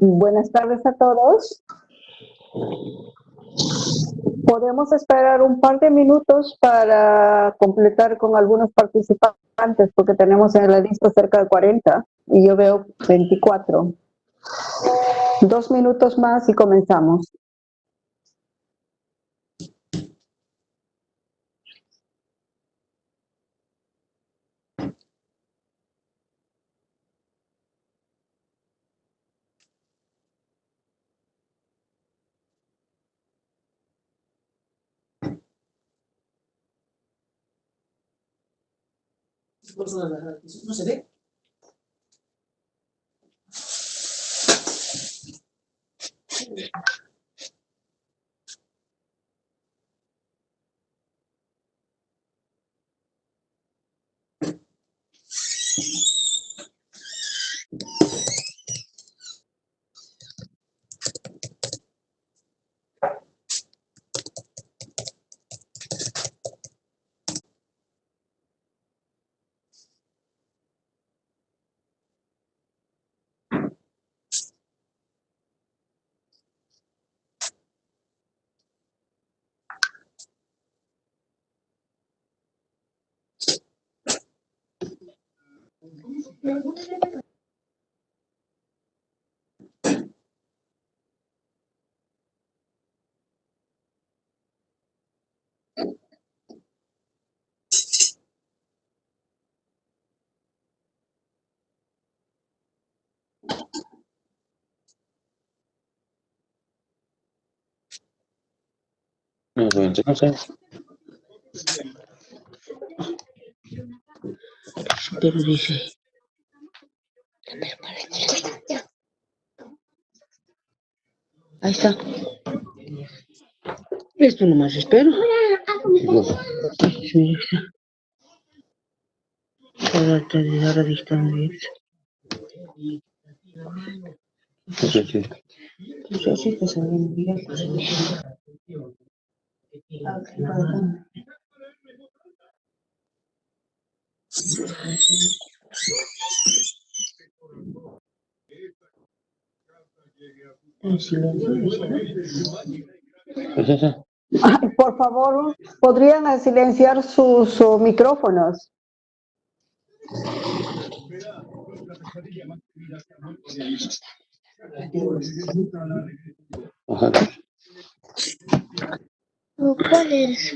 Buenas tardes a todos. Podemos esperar un par de minutos para completar con algunos participantes, porque tenemos en la lista cerca de 40 y yo veo 24. 2 minutos más y comenzamos. No se ve. No sé. Pero dice. Ahí está. Esto nomás espero. Sí, ahora distancia. Sí. Pues así te salen bien. En silencio. Ay, por favor, ¿podrían silenciar sus micrófonos? Ajá. ¿Cuál es?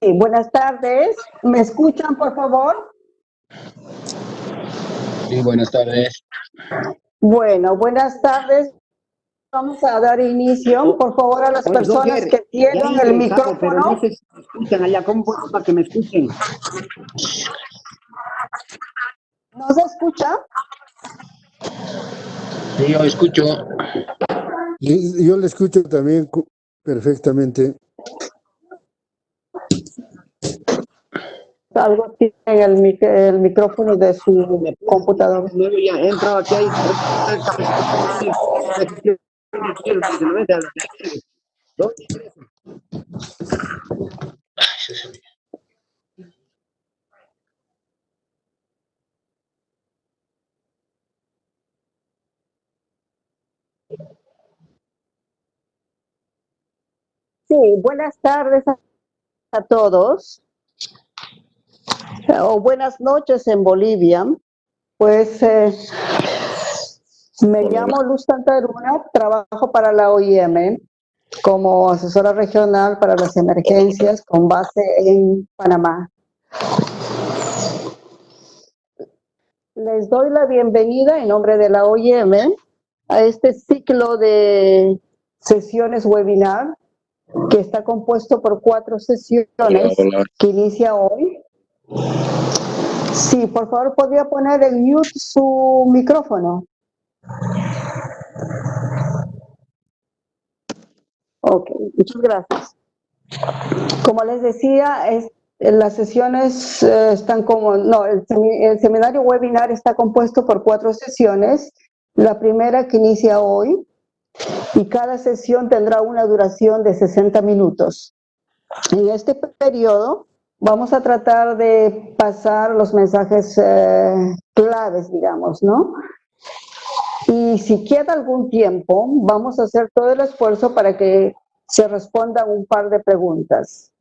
Sí, buenas tardes. ¿Me escuchan, por favor? Sí, buenas tardes. Bueno, buenas tardes. Vamos a dar inicio, por favor, a las personas que tienen el micrófono. Pero no sé si me escuchan allá. ¿Cómo puedo para que me escuchen? ¿No se escucha? Sí, yo escucho. Yo le escucho también perfectamente. Algo tiene el micrófono de su computador. Luego ya entro aquí ahí. Sí, buenas tardes a todos. O buenas noches en Bolivia. Pues me llamo Luz Tantaruna, trabajo para la OIM como asesora regional para las emergencias con base en Panamá. Les doy la bienvenida en nombre de la OIM a este ciclo de sesiones webinar que está compuesto por 4 sesiones que inicia hoy. Sí, por favor, ¿podría poner en mute su micrófono? Ok, muchas gracias. Como les decía, las sesiones están como, no, el seminario webinar está compuesto por 4 sesiones. La primera que inicia hoy y cada sesión tendrá una duración de 60 minutos. En este periodo vamos a tratar de pasar los mensajes claves, digamos, ¿no? Y si queda algún tiempo, vamos a hacer todo el esfuerzo para que se respondan un par de preguntas.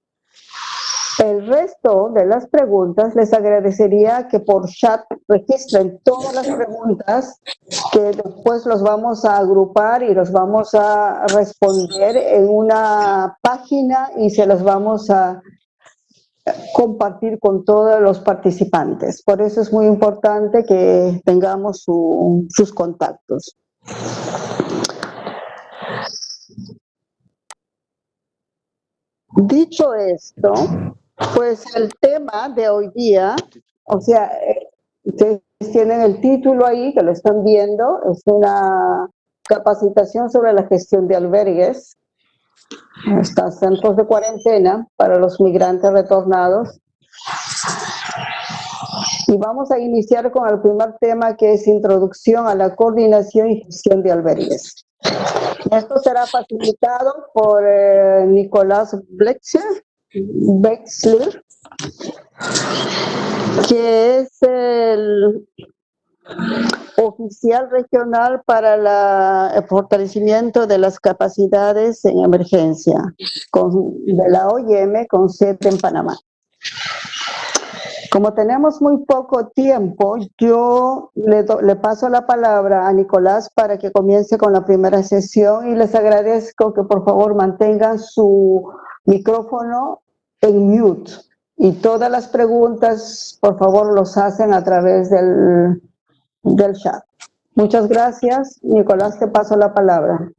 El resto de las preguntas les agradecería que por chat registren todas las preguntas, que después los vamos a agrupar y los vamos a responder en una página y se las vamos a compartir con todos los participantes. Por eso es muy importante que tengamos sus contactos. Dicho esto, pues el tema de hoy día, o sea, ustedes tienen el título ahí, que lo están viendo, es una capacitación sobre la gestión de albergues, está centros de cuarentena para los migrantes retornados. Y vamos a iniciar con el primer tema, que es introducción a la coordinación y gestión de albergues. Esto será facilitado por Nicolás Wexler, que es el oficial regional para el fortalecimiento de las capacidades en emergencia de la OIM con sede en Panamá. Como tenemos muy poco tiempo, yo le paso la palabra a Nicolás para que comience con la primera sesión y les agradezco que por favor mantengan su micrófono en mute y todas las preguntas por favor los hacen a través del chat. Muchas gracias. Nicolás, te paso la palabra.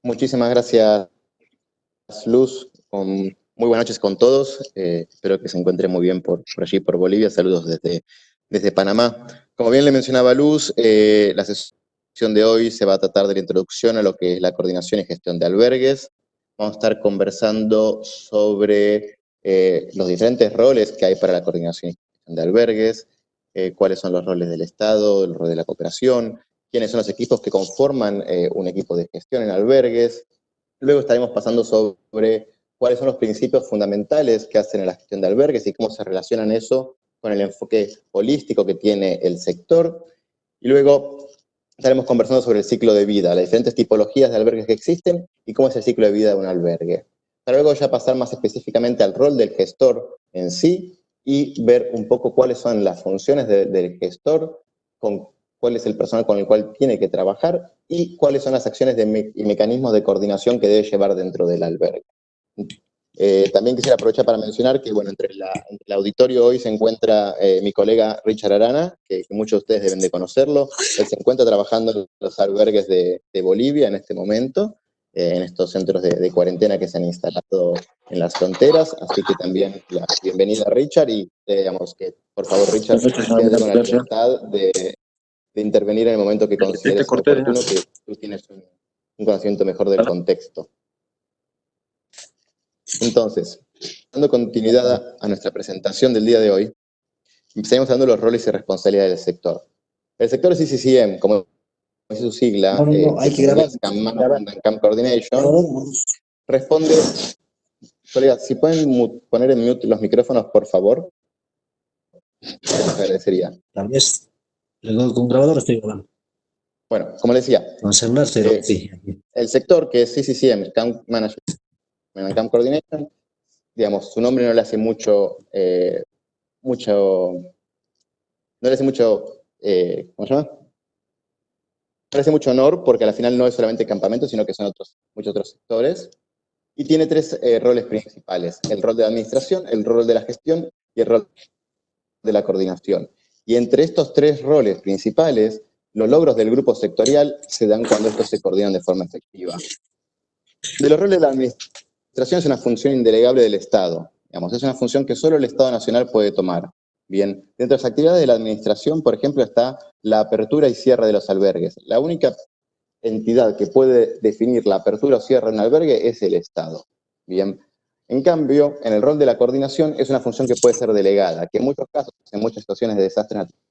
Muchísimas gracias, Luz. Muy buenas noches con todos. Espero que se encuentren muy bien por allí, por Bolivia. Saludos desde Panamá. Como bien le mencionaba Luz, la sesión de hoy se va a tratar de la introducción a lo que es la coordinación y gestión de albergues. Vamos a estar conversando sobre los diferentes roles que hay para la coordinación y gestión de albergues, cuáles son los roles del Estado, el rol de la cooperación, quiénes son los equipos que conforman un equipo de gestión en albergues. Luego estaremos pasando sobre cuáles son los principios fundamentales que hacen en la gestión de albergues y cómo se relacionan eso con el enfoque holístico que tiene el sector. Y luego estaremos conversando sobre el ciclo de vida, las diferentes tipologías de albergues que existen y cómo es el ciclo de vida de un albergue. Para luego ya pasar más específicamente al rol del gestor en sí y ver un poco cuáles son las funciones del gestor, cuál es el personal con el cual tiene que trabajar y cuáles son las acciones y mecanismos de coordinación que debe llevar dentro del albergue. También quisiera aprovechar para mencionar que, bueno, entre el auditorio hoy se encuentra mi colega Richard Arana, que muchos de ustedes deben de conocerlo. Él se encuentra trabajando en los albergues de Bolivia en este momento, en estos centros de cuarentena que se han instalado en las fronteras. Así que también la bienvenida a Richard y digamos que, por favor, Richard, quédate con la libertad de intervenir en el momento que consideres oportuno, que tú tienes un conocimiento mejor del contexto. Entonces, dando continuidad a nuestra presentación del día de hoy, empezaremos dando los roles y responsabilidades del sector. El sector es CCM, como es su sigla, hay que grabar. Camp Coordination, responde... Colegas, si pueden poner en mute los micrófonos, por favor, les agradecería. Tal vez con grabador estoy grabando. Bueno, como les decía, Con celular estoy sí. El sector que es CCM, Camp Management and Camp Coordination, digamos, su nombre no le hace mucho, ¿cómo se llama? No le hace mucho honor porque al final no es solamente campamento, sino que son muchos otros sectores. Y tiene tres roles principales: el rol de la administración, el rol de la gestión y el rol de la coordinación. Y entre estos tres roles principales, los logros del grupo sectorial se dan cuando estos se coordinan de forma efectiva. De los roles de la administración es una función indelegable del Estado. Digamos, es una función que solo el Estado Nacional puede tomar. Bien, dentro de las actividades de la administración, por ejemplo, está la apertura y cierre de los albergues. La única entidad que puede definir la apertura o cierre de un albergue es el Estado. Bien, en cambio, en el rol de la coordinación es una función que puede ser delegada, que en muchos casos, en muchas situaciones de desastre natural,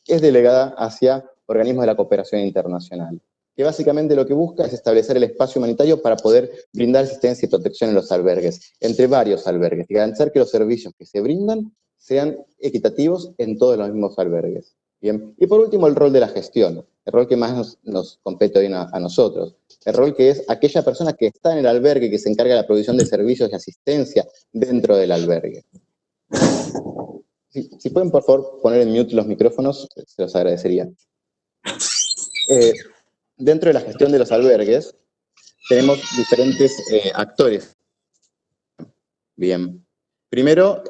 es delegada hacia organismos de la cooperación internacional. que básicamente lo que busca es establecer el espacio humanitario para poder brindar asistencia y protección en los albergues, entre varios albergues, y garantizar que los servicios que se brindan sean equitativos en todos los mismos albergues. Bien. Y por último, el rol de la gestión, el rol que más nos compete hoy a nosotros, el rol que es aquella persona que está en el albergue, que se encarga de la provisión de servicios y asistencia dentro del albergue. Si pueden, por favor, poner en mute los micrófonos, se los agradecería. Dentro de la gestión de los albergues, tenemos diferentes actores. Bien. Primero,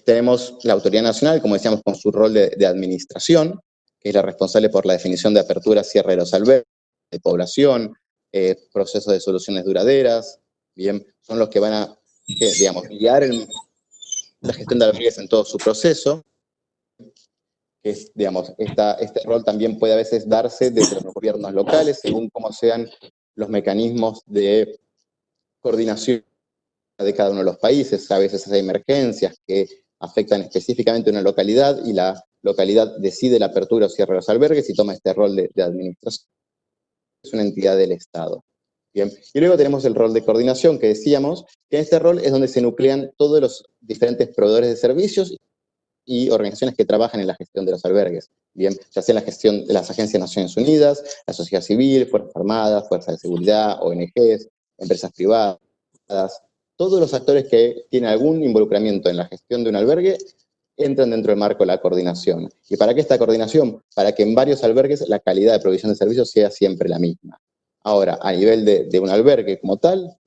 tenemos la Autoridad Nacional, como decíamos, con su rol de administración, que es la responsable por la definición de apertura, cierre de los albergues, de población, procesos de soluciones duraderas. Bien, son los que van a, digamos, guiar la gestión de albergues en todo su proceso. Que es, digamos, este rol también puede a veces darse desde los gobiernos locales, según cómo sean los mecanismos de coordinación de cada uno de los países. A veces hay emergencias que afectan específicamente a una localidad y la localidad decide la apertura o cierre de los albergues y toma este rol de administración. Es una entidad del Estado. Bien. Y luego tenemos el rol de coordinación que decíamos, que en este rol es donde se nuclean todos los diferentes proveedores de servicios y organizaciones que trabajan en la gestión de los albergues. Bien, ya sea en la gestión de las agencias de Naciones Unidas, la sociedad civil, Fuerzas Armadas, Fuerzas de Seguridad, ONGs, empresas privadas. Todos los actores que tienen algún involucramiento en la gestión de un albergue entran dentro del marco de la coordinación. ¿Y para qué esta coordinación? Para que en varios albergues la calidad de provisión de servicios sea siempre la misma. Ahora, a nivel de un albergue como tal,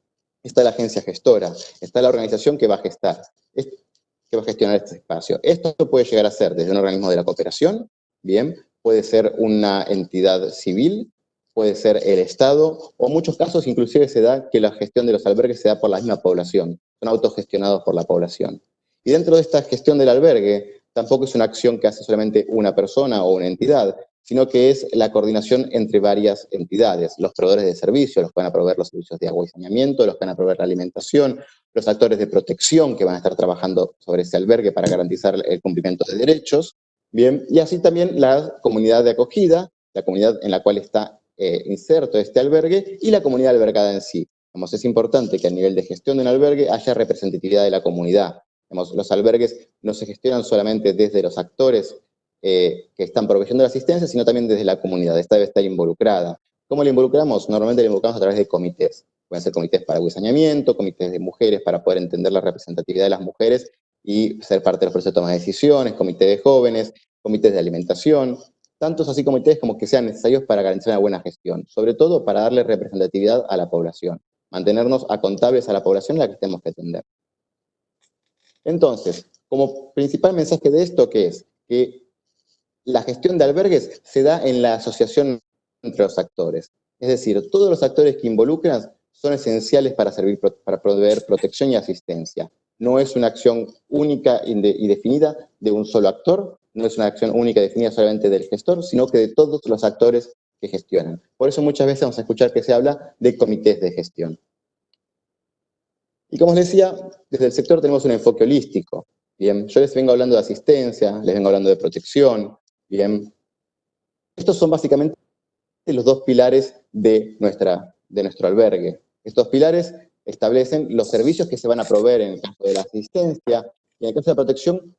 está la agencia gestora, está la organización que va a gestar, que va a gestionar este espacio. Esto puede llegar a ser desde un organismo de la cooperación, bien, puede ser una entidad civil, puede ser el Estado, o en muchos casos inclusive se da que la gestión de los albergues se da por la misma población, son autogestionados por la población. Y dentro de esta gestión del albergue, tampoco es una acción que hace solamente una persona o una entidad, sino que es la coordinación entre varias entidades, los proveedores de servicios, los que van a proveer los servicios de agua y saneamiento, los que van a proveer la alimentación, los actores de protección que van a estar trabajando sobre ese albergue para garantizar el cumplimiento de derechos, bien, y así también la comunidad de acogida, la comunidad en la cual está inserto este albergue, y la comunidad albergada en sí. Es importante que a nivel de gestión de un albergue haya representatividad de la comunidad. Los albergues no se gestionan solamente desde los actores que están proveyendo la asistencia, sino también desde la comunidad. Esta debe estar involucrada. ¿Cómo la involucramos? Normalmente la involucramos a través de comités. Pueden ser comités para agua y saneamiento, comités de mujeres para poder entender la representatividad de las mujeres y ser parte de los procesos de toma de decisiones, comités de jóvenes, comités de alimentación, tantos así comités como que sean necesarios para garantizar una buena gestión, sobre todo para darle representatividad a la población, mantenernos acontables a la población a la que tenemos que atender. Entonces, como principal mensaje de esto, ¿qué es? Que la gestión de albergues se da en la asociación entre los actores. Es decir, todos los actores que involucran son esenciales para proveer protección y asistencia. No es una acción única y definida de un solo actor, no es una acción única y definida solamente del gestor, sino que de todos los actores que gestionan. Por eso muchas veces vamos a escuchar que se habla de comités de gestión. Y como les decía, desde el sector tenemos un enfoque holístico. Bien, yo les vengo hablando de asistencia, les vengo hablando de protección. Bien, estos son básicamente los dos pilares de nuestro albergue. Estos pilares establecen los servicios que se van a proveer en el caso de la asistencia y en el caso de la protección,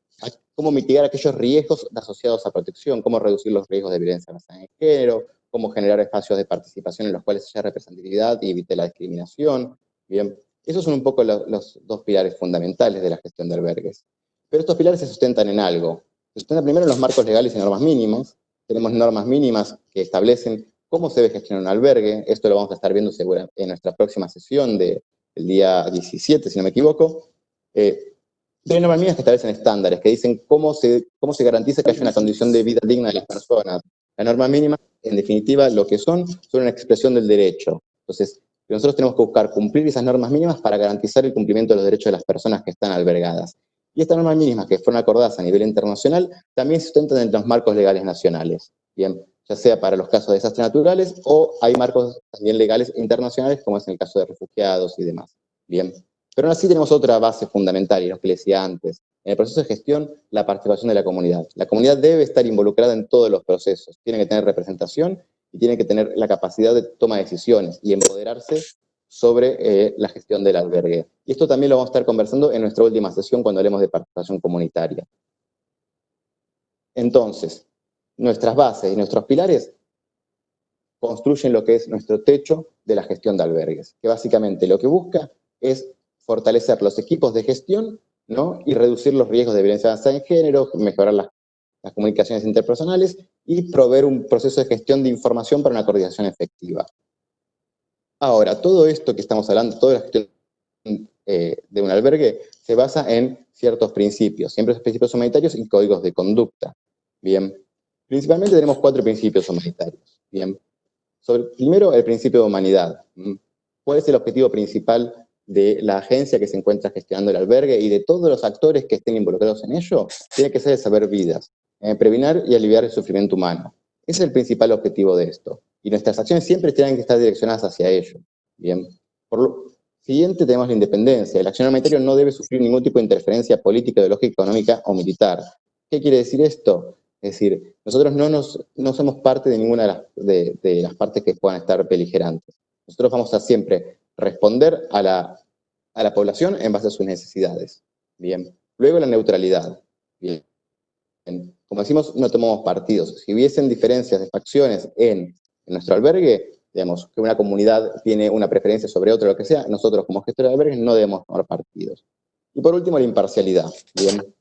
cómo mitigar aquellos riesgos asociados a protección, cómo reducir los riesgos de violencia basada en género, cómo generar espacios de participación en los cuales haya representatividad y evite la discriminación. Bien, esos son un poco los dos pilares fundamentales de la gestión de albergues. Pero estos pilares se sustentan en algo. Se sustentan primero en los marcos legales y normas mínimas. Tenemos normas mínimas que establecen cómo se debe gestionar un albergue. Esto lo vamos a estar viendo seguro en nuestra próxima sesión del día 17, si no me equivoco. Hay normas mínimas que establecen estándares, que dicen cómo se garantiza que haya una condición de vida digna de las personas. Las normas mínimas, en definitiva, lo que son una expresión del derecho. Entonces, nosotros tenemos que buscar cumplir esas normas mínimas para garantizar el cumplimiento de los derechos de las personas que están albergadas. Y estas normas mínimas que fueron acordadas a nivel internacional también se sustentan en los marcos legales nacionales. Bien, ya sea para los casos de desastres naturales o hay marcos también legales internacionales, como es en el caso de refugiados y demás. Bien, pero aún así tenemos otra base fundamental, y lo que les decía antes. En el proceso de gestión, la participación de la comunidad. La comunidad debe estar involucrada en todos los procesos, tiene que tener representación y tienen que tener la capacidad de toma de decisiones y empoderarse sobre la gestión del albergue. Y esto también lo vamos a estar conversando en nuestra última sesión cuando hablemos de participación comunitaria. Entonces, nuestras bases y nuestros pilares construyen lo que es nuestro techo de la gestión de albergues, que básicamente lo que busca es fortalecer los equipos de gestión, ¿no? Y reducir los riesgos de violencia basada en género, mejorar las comunicaciones interpersonales y proveer un proceso de gestión de información para una coordinación efectiva. Ahora, todo esto que estamos hablando, toda la gestión de un albergue, se basa en ciertos principios, siempre esos principios humanitarios y códigos de conducta. Bien, principalmente tenemos 4 principios humanitarios. Bien, primero, el principio de humanidad. ¿Cuál es el objetivo principal de la agencia que se encuentra gestionando el albergue y de todos los actores que estén involucrados en ello? Tiene que ser el salvar vidas, prevenir y aliviar el sufrimiento humano. Ese es el principal objetivo de esto. Y nuestras acciones siempre tienen que estar direccionadas hacia ello. Bien. Por lo siguiente tenemos la independencia. El accionar humanitario no debe sufrir ningún tipo de interferencia política, ideológica, económica o militar. ¿Qué quiere decir esto? Es decir, nosotros no somos parte de ninguna de las partes que puedan estar beligerantes. Nosotros vamos a siempre responder a la población en base a sus necesidades. Bien. Luego la neutralidad. Bien. Como decimos, no tomamos partidos. Si hubiesen diferencias de facciones en nuestro albergue, digamos, que una comunidad tiene una preferencia sobre otra, lo que sea, nosotros como gestores de albergues no debemos tomar partidos. Y por último, la imparcialidad. Bien.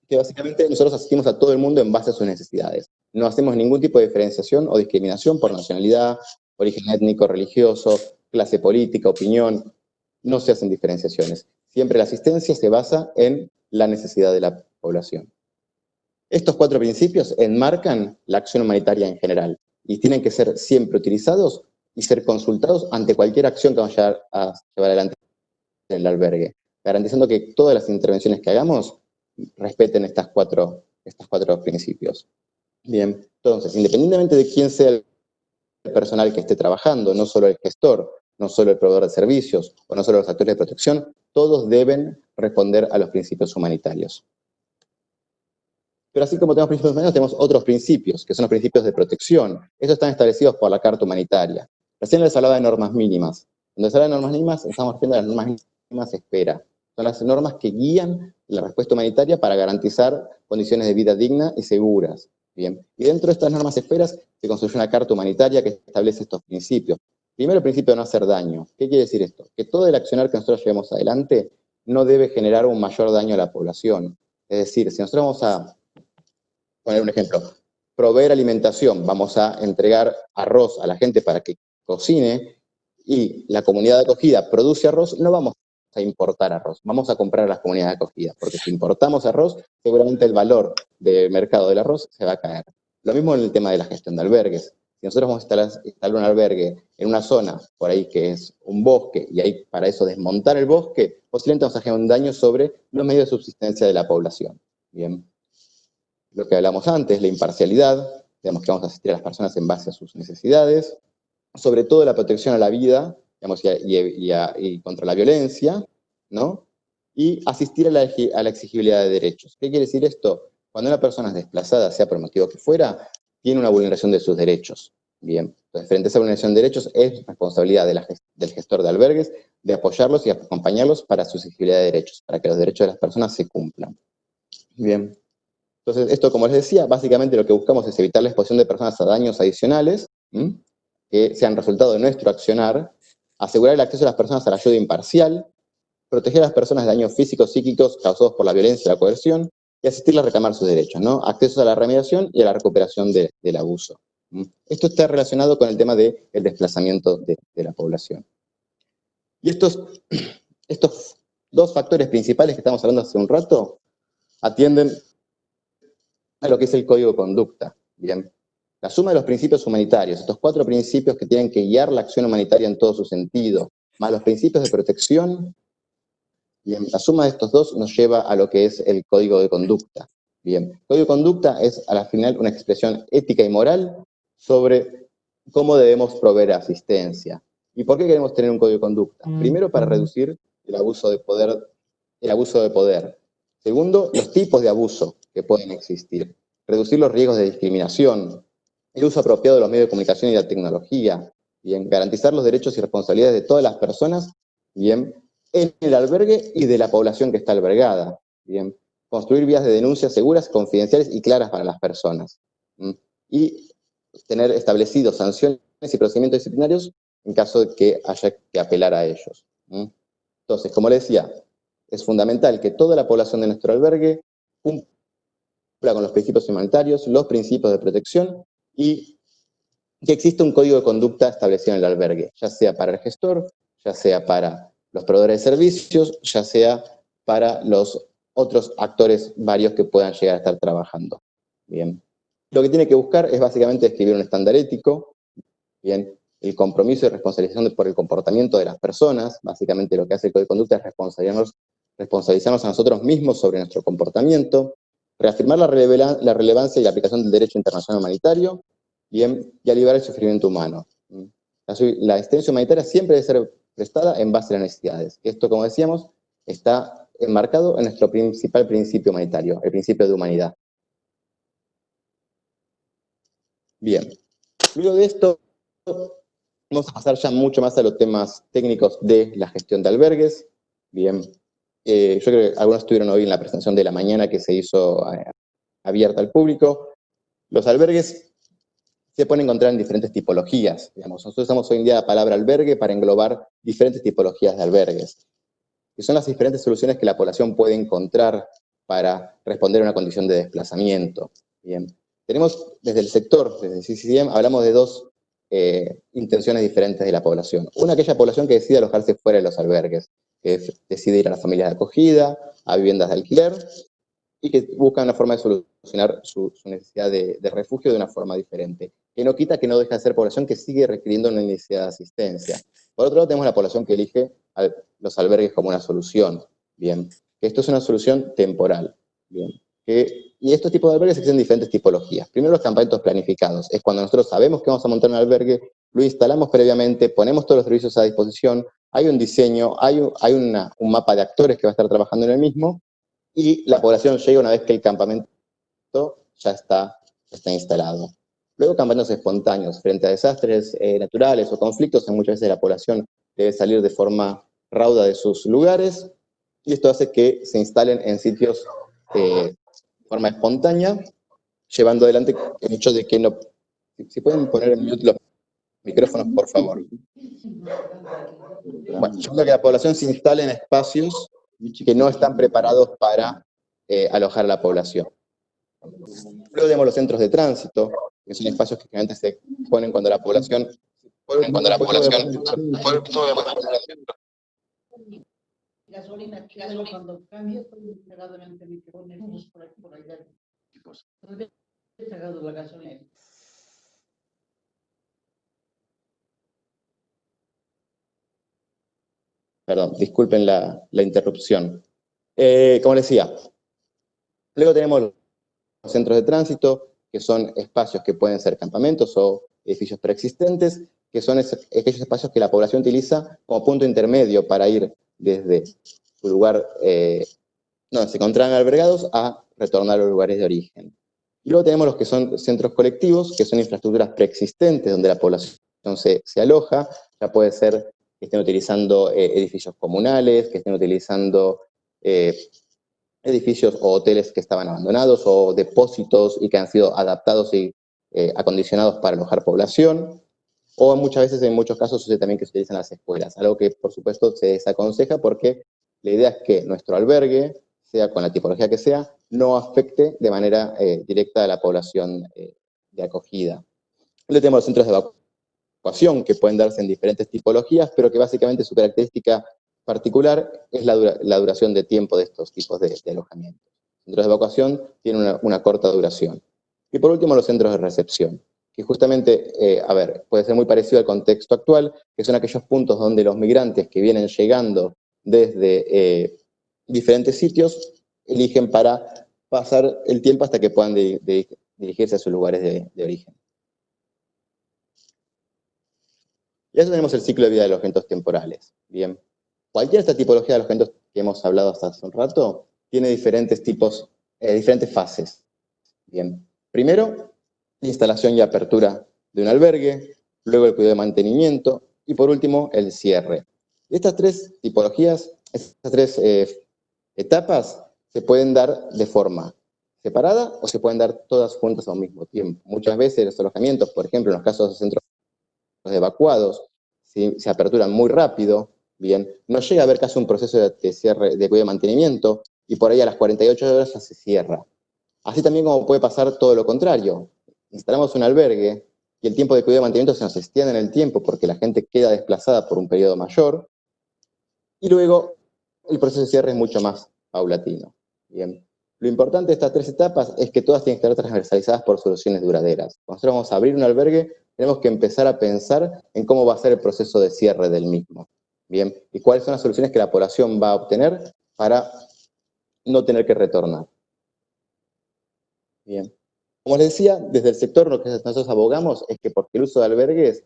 Que básicamente nosotros asistimos a todo el mundo en base a sus necesidades. No hacemos ningún tipo de diferenciación o discriminación por nacionalidad, origen étnico, religioso, clase política, opinión. No se hacen diferenciaciones. Siempre la asistencia se basa en la necesidad de la población. Estos 4 principios enmarcan la acción humanitaria en general y tienen que ser siempre utilizados y ser consultados ante cualquier acción que vamos a llevar adelante en el albergue, garantizando que todas las intervenciones que hagamos respeten estos cuatro principios. Bien, entonces, independientemente de quién sea el personal que esté trabajando, no solo el gestor, no solo el proveedor de servicios o no solo los actores de protección, todos deben responder a los principios humanitarios. Pero así como tenemos principios humanitarios, tenemos otros principios, que son los principios de protección. Estos están establecidos por la Carta Humanitaria. Recién les hablaba de normas mínimas. Cuando se habla de normas mínimas, estamos refiriendo a las normas mínimas de espera. Son las normas que guían la respuesta humanitaria para garantizar condiciones de vida dignas y seguras. Bien. Y dentro de estas normas esperas se construye una Carta Humanitaria que establece estos principios. Primero, el principio de no hacer daño. ¿Qué quiere decir esto? Que todo el accionar que nosotros llevemos adelante no debe generar un mayor daño a la población. Es decir, si nosotros vamos a poner un ejemplo, proveer alimentación, vamos a entregar arroz a la gente para que cocine y la comunidad de acogida produce arroz, no vamos a importar arroz, vamos a comprar a las comunidades de acogida, porque si importamos arroz, seguramente el valor del mercado del arroz se va a caer. Lo mismo en el tema de la gestión de albergues. Si nosotros vamos a instalar un albergue en una zona por ahí que es un bosque y hay para eso desmontar el bosque, posiblemente vamos a generar un daño sobre los medios de subsistencia de la población. Bien. Lo que hablamos antes, la imparcialidad, digamos que vamos a asistir a las personas en base a sus necesidades, sobre todo la protección a la vida, digamos, y contra la violencia, ¿no? Y asistir a la exigibilidad de derechos. ¿Qué quiere decir esto? Cuando una persona es desplazada, sea por motivo que fuera, tiene una vulneración de sus derechos. Bien, entonces frente a esa vulneración de derechos es responsabilidad del gestor de albergues de apoyarlos y acompañarlos para su exigibilidad de derechos, para que los derechos de las personas se cumplan. Bien. Entonces, esto, como les decía, básicamente lo que buscamos es evitar la exposición de personas a daños adicionales, que sean resultado de nuestro accionar, asegurar el acceso de las personas a la ayuda imparcial, proteger a las personas de daños físicos, psíquicos causados por la violencia y la coerción, y asistirles a reclamar sus derechos, ¿no? Acceso a la remediación y a la recuperación del abuso. Esto está relacionado con el tema del desplazamiento de la población. Y estos 2 factores principales que estamos hablando hace un rato atienden a lo que es el código de conducta. Bien. La suma de los principios humanitarios, estos 4 principios que tienen que guiar la acción humanitaria en todo su sentido, más los principios de protección, bien, la suma de estos 2 nos lleva a lo que es el código de conducta. Bien, el código de conducta es a la final una expresión ética y moral sobre cómo debemos proveer asistencia. ¿Y por qué queremos tener un código de conducta? Primero, para reducir el abuso de poder. Segundo, los tipos de abuso que pueden existir. Reducir los riesgos de discriminación. el uso apropiado de los medios de comunicación y la tecnología, bien, garantizar los derechos y responsabilidades de todas las personas, bien, en el albergue y de la población que está albergada, bien, construir vías de denuncia seguras, confidenciales y claras para las personas, y tener establecidos sanciones y procedimientos disciplinarios en caso de que haya que apelar a ellos. Entonces, como les decía, es fundamental que toda la población de nuestro albergue cumpla con los principios humanitarios, los principios de protección y que exista un código de conducta establecido en el albergue, ya sea para el gestor, ya sea para los proveedores de servicios, ya sea para los otros actores varios que puedan llegar a estar trabajando. Bien. Lo que tiene que buscar es básicamente escribir un estándar ético, bien, el compromiso y responsabilización por el comportamiento de las personas. Básicamente lo que hace el código de conducta es responsabilizarnos a nosotros mismos sobre nuestro comportamiento, reafirmar la relevancia y la aplicación del derecho internacional humanitario, bien, y aliviar el sufrimiento humano. La asistencia humanitaria siempre debe ser prestada en base a las necesidades. Esto, como decíamos, está enmarcado en nuestro principal principio humanitario, el principio de humanidad. Bien, luego de esto, vamos a pasar ya mucho más a los temas técnicos de la gestión de albergues. Bien, yo creo que algunos estuvieron hoy en la presentación de la mañana que se hizo abierta al público. Los albergues se pueden encontrar en diferentes tipologías. Digamos. Nosotros usamos hoy en día la palabra albergue para englobar diferentes tipologías de albergues, que son las diferentes soluciones que la población puede encontrar para responder a una condición de desplazamiento. Bien. Tenemos desde el sector, desde el CCM, hablamos de dos intenciones diferentes de la población. Una, aquella población que decide alojarse fuera de los albergues, que decide ir a las familias de acogida, a viviendas de alquiler, y que busca una forma de solucionar su necesidad de refugio de una forma diferente, que no quita que no deja de ser población que sigue requiriendo una necesidad de asistencia. Por otro lado, tenemos la población que elige los albergues como una solución, bien, que esto es una solución temporal, bien, y estos tipos de albergues existen diferentes tipologías. Primero, los campamentos planificados, es cuando nosotros sabemos que vamos a montar un albergue, lo instalamos previamente, ponemos todos los servicios a disposición, hay un diseño, hay un mapa de actores que va a estar trabajando en el mismo, y la población llega una vez que el campamento ya está instalado. Luego, campamentos espontáneos. Frente a desastres naturales o conflictos, muchas veces la población debe salir de forma rauda de sus lugares, y esto hace que se instalen en sitios de forma espontánea, llevando adelante el hecho de que no... Si pueden poner en mute los micrófonos, por favor. Bueno, yo creo que la población se instale en espacios que no están preparados para alojar a la población. Luego tenemos los centros de tránsito, que son espacios que generalmente se ponen cuando la población... Gasolina, cuando cambia, estoy pegado en el micrófono, por ahí. He pegado la gasolina. Perdón, disculpen la interrupción. Como les decía, luego tenemos los centros de tránsito, que son espacios que pueden ser campamentos o edificios preexistentes, que son aquellos espacios que la población utiliza como punto intermedio para ir desde su lugar donde se encontraban albergados a retornar a los lugares de origen. Y luego tenemos los que son centros colectivos, que son infraestructuras preexistentes donde la población se aloja, ya puede ser que estén utilizando edificios comunales, que estén utilizando edificios o hoteles que estaban abandonados o depósitos y que han sido adaptados y acondicionados para alojar población, o muchas veces, en muchos casos, sucede también que se utilizan las escuelas, algo que por supuesto se desaconseja porque la idea es que nuestro albergue, sea con la tipología que sea, no afecte de manera directa a la población de acogida. Luego tenemos los centros de evacuación que pueden darse en diferentes tipologías, pero que básicamente su característica particular es la duración de tiempo de estos tipos de alojamiento. Los centros de evacuación tienen una corta duración. Y por último, los centros de recepción, que justamente, puede ser muy parecido al contexto actual, que son aquellos puntos donde los migrantes que vienen llegando desde diferentes sitios eligen para pasar el tiempo hasta que puedan dirigirse a sus lugares de origen. Y eso tenemos el ciclo de vida de los alojamientos temporales. Bien. Cualquier de esta tipología de alojamientos que hemos hablado hasta hace un rato tiene diferentes tipos, diferentes fases. Bien. Primero, instalación y apertura de un albergue, luego el cuidado de mantenimiento y por último el cierre. Estas tres tipologías, estas tres etapas se pueden dar de forma separada o se pueden dar todas juntas al mismo tiempo. Muchas veces los alojamientos, por ejemplo, en los casos de centros evacuados, se aperturan muy rápido, bien, no llega a haber casi un proceso de cierre, de cuidado y mantenimiento, y por ahí a las 48 horas ya se cierra. Así también como puede pasar todo lo contrario. Instalamos un albergue y el tiempo de cuidado y mantenimiento se nos extiende en el tiempo porque la gente queda desplazada por un periodo mayor, y luego el proceso de cierre es mucho más paulatino. Bien. Lo importante de estas tres etapas es que todas tienen que estar transversalizadas por soluciones duraderas. Cuando nosotros vamos a abrir un albergue, tenemos que empezar a pensar en cómo va a ser el proceso de cierre del mismo. Bien, y cuáles son las soluciones que la población va a obtener para no tener que retornar. Bien. Como les decía, desde el sector lo que nosotros abogamos es que porque el uso de albergues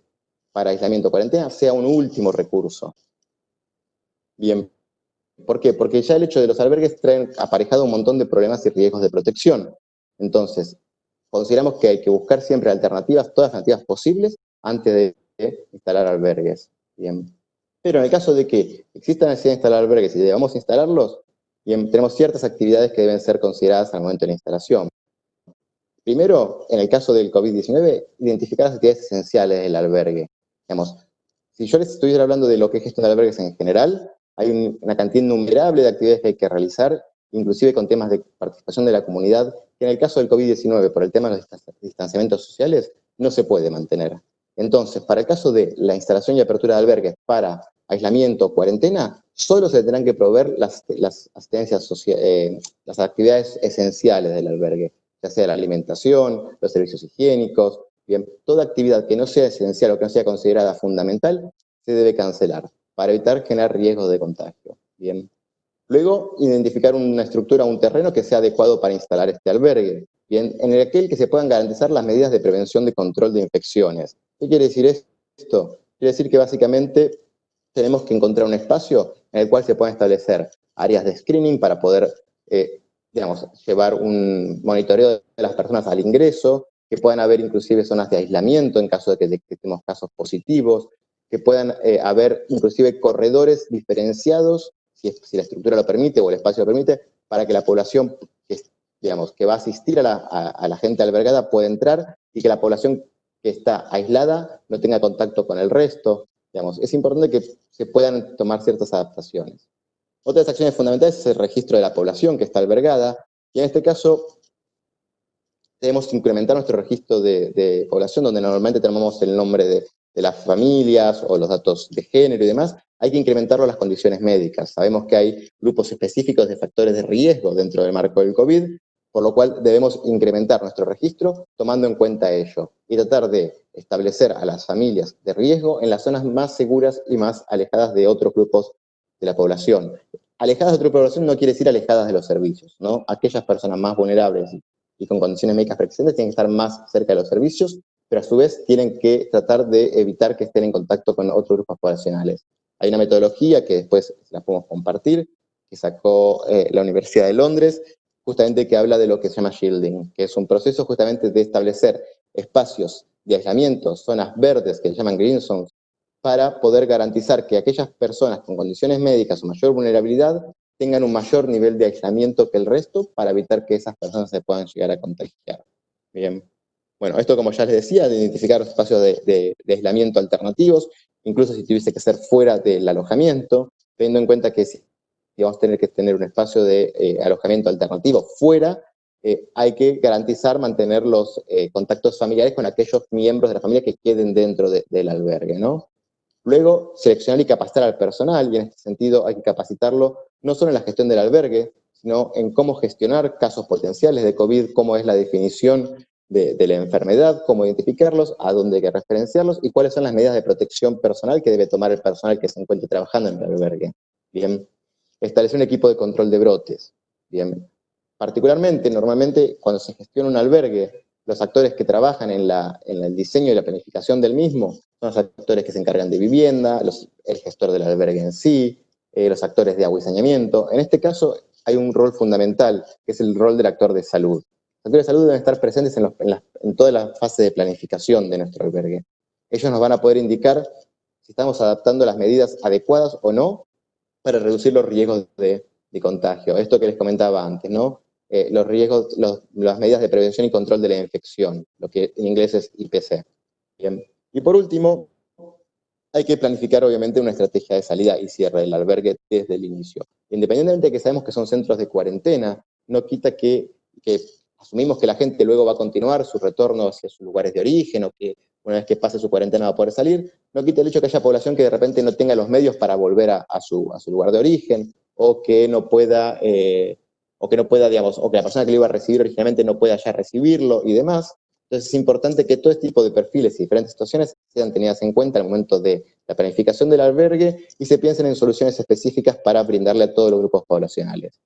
para aislamiento o cuarentena sea un último recurso. Bien. ¿Por qué? Porque ya el hecho de los albergues traen aparejado un montón de problemas y riesgos de protección. Entonces, consideramos que hay que buscar siempre alternativas, todas las alternativas posibles, antes de instalar albergues. Bien. Pero en el caso de que exista necesidad de instalar albergues y debamos instalarlos, bien, tenemos ciertas actividades que deben ser consideradas al momento de la instalación. Primero, en el caso del COVID-19, identificar las actividades esenciales del albergue. Digamos, si yo les estuviera hablando de lo que es gestión de albergues en general, hay una cantidad innumerable de actividades que hay que realizar, inclusive con temas de participación de la comunidad, que en el caso del COVID-19, por el tema de los distanciamientos sociales, no se puede mantener. Entonces, para el caso de la instalación y apertura de albergues para aislamiento o cuarentena, solo se tendrán que proveer las asistencias las actividades esenciales del albergue, ya sea la alimentación, los servicios higiénicos, bien, toda actividad que no sea esencial o que no sea considerada fundamental, se debe cancelar, para evitar generar riesgos de contagio. Bien. Luego, identificar una estructura o un terreno que sea adecuado para instalar este albergue. Bien, en aquel que se puedan garantizar las medidas de prevención de control de infecciones. ¿Qué quiere decir esto? Quiere decir que básicamente tenemos que encontrar un espacio en el cual se puedan establecer áreas de screening para poder, digamos, llevar un monitoreo de las personas al ingreso, que puedan haber inclusive zonas de aislamiento en caso de que detectemos casos positivos, que puedan haber inclusive corredores diferenciados, si la estructura lo permite o el espacio lo permite, para que la población que va a asistir a la gente albergada pueda entrar y que la población que está aislada no tenga contacto con el resto. Digamos, es importante que se puedan tomar ciertas adaptaciones. Otras acciones fundamentales es el registro de la población que está albergada, y en este caso debemos incrementar nuestro registro de población, donde normalmente tenemos el nombre de las familias o los datos de género y demás. Hay que incrementarlo las condiciones médicas. Sabemos que hay grupos específicos de factores de riesgo dentro del marco del COVID, por lo cual debemos incrementar nuestro registro tomando en cuenta ello y tratar de establecer a las familias de riesgo en las zonas más seguras y más alejadas de otros grupos de la población. Alejadas de otra población no quiere decir alejadas de los servicios, ¿no? Aquellas personas más vulnerables y con condiciones médicas preexistentes tienen que estar más cerca de los servicios, pero a su vez tienen que tratar de evitar que estén en contacto con otros grupos poblacionales. Hay una metodología que después la podemos compartir, que sacó la Universidad de Londres, justamente que habla de lo que se llama shielding, que es un proceso justamente de establecer espacios de aislamiento, zonas verdes que se llaman green zones, para poder garantizar que aquellas personas con condiciones médicas o mayor vulnerabilidad tengan un mayor nivel de aislamiento que el resto para evitar que esas personas se puedan llegar a contagiar. Bien. Bueno, esto como ya les decía, de identificar espacios de aislamiento alternativos, incluso si tuviese que ser fuera del alojamiento, teniendo en cuenta que si vamos a tener que tener un espacio de alojamiento alternativo fuera, hay que garantizar mantener los contactos familiares con aquellos miembros de la familia que queden dentro del albergue, ¿no? Luego, seleccionar y capacitar al personal, y en este sentido hay que capacitarlo no solo en la gestión del albergue, sino en cómo gestionar casos potenciales de COVID, cómo es la definición de la enfermedad, cómo identificarlos, a dónde hay que referenciarlos y cuáles son las medidas de protección personal que debe tomar el personal que se encuentre trabajando en el albergue. Bien. Establecer un equipo de control de brotes. Bien. Particularmente, normalmente, cuando se gestiona un albergue, los actores que trabajan en el diseño y la planificación del mismo son los actores que se encargan de vivienda, el gestor del albergue en sí, los actores de agua y saneamiento. En este caso, hay un rol fundamental, que es el rol del actor de salud. sectores de salud deben estar presentes en toda la fase de planificación de nuestro albergue. Ellos nos van a poder indicar si estamos adaptando las medidas adecuadas o no para reducir los riesgos de contagio. Esto que les comentaba antes, ¿no? Los riesgos, las medidas de prevención y control de la infección, lo que en inglés es IPC. Bien. Y por último, hay que planificar obviamente una estrategia de salida y cierre del albergue desde el inicio. Independientemente de que sabemos que son centros de cuarentena, no quita que asumimos que la gente luego va a continuar su retorno hacia sus lugares de origen, o que una vez que pase su cuarentena va a poder salir, no quita el hecho que haya población que de repente no tenga los medios para volver a su lugar de origen, o que no pueda, digamos, o que la persona que lo iba a recibir originalmente no pueda ya recibirlo y demás. Entonces es importante que todo este tipo de perfiles y diferentes situaciones sean tenidas en cuenta al momento de la planificación del albergue y se piensen en soluciones específicas para brindarle a todos los grupos poblacionales.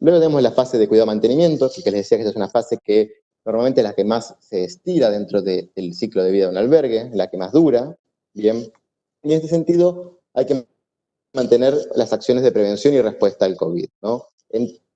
Luego tenemos la fase de cuidado-mantenimiento, que les decía que esta es una fase que normalmente es la que más se estira dentro del ciclo de vida de un albergue, la que más dura, bien. Y en este sentido hay que mantener las acciones de prevención y respuesta al COVID, ¿no?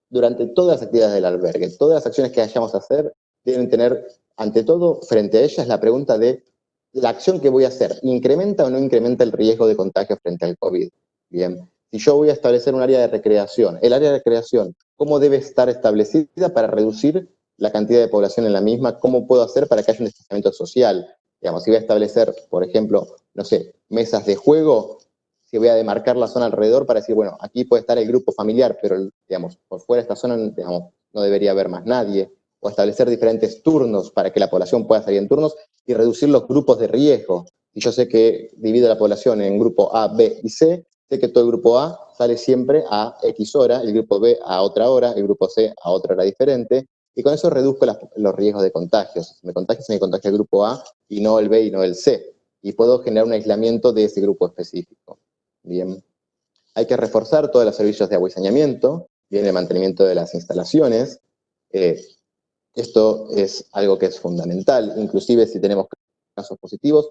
Durante todas las actividades del albergue, todas las acciones que vayamos a hacer deben tener, ante todo, frente a ellas la pregunta de la acción que voy a hacer, ¿incrementa o no incrementa el riesgo de contagio frente al COVID? Bien. Si yo voy a establecer un área de recreación, el área de recreación, ¿cómo debe estar establecida para reducir la cantidad de población en la misma? ¿Cómo puedo hacer para que haya un distanciamiento social? Digamos, si voy a establecer, por ejemplo, no sé, mesas de juego, si voy a demarcar la zona alrededor para decir, bueno, aquí puede estar el grupo familiar, pero, digamos, por fuera de esta zona, digamos, no debería haber más nadie. O establecer diferentes turnos para que la población pueda salir en turnos y reducir los grupos de riesgo. Y yo sé que divido la población en grupo A, B y C, sé que todo el grupo A sale siempre a X hora, el grupo B a otra hora, el grupo C a otra hora diferente, y con eso reduzco los riesgos de contagios. Si me contagia, se me contagia el grupo A y no el B y no el C. Y puedo generar un aislamiento de ese grupo específico. Bien. Hay que reforzar todos los servicios de agua y saneamiento, bien, el mantenimiento de las instalaciones. Esto es algo que es fundamental, inclusive si tenemos casos positivos,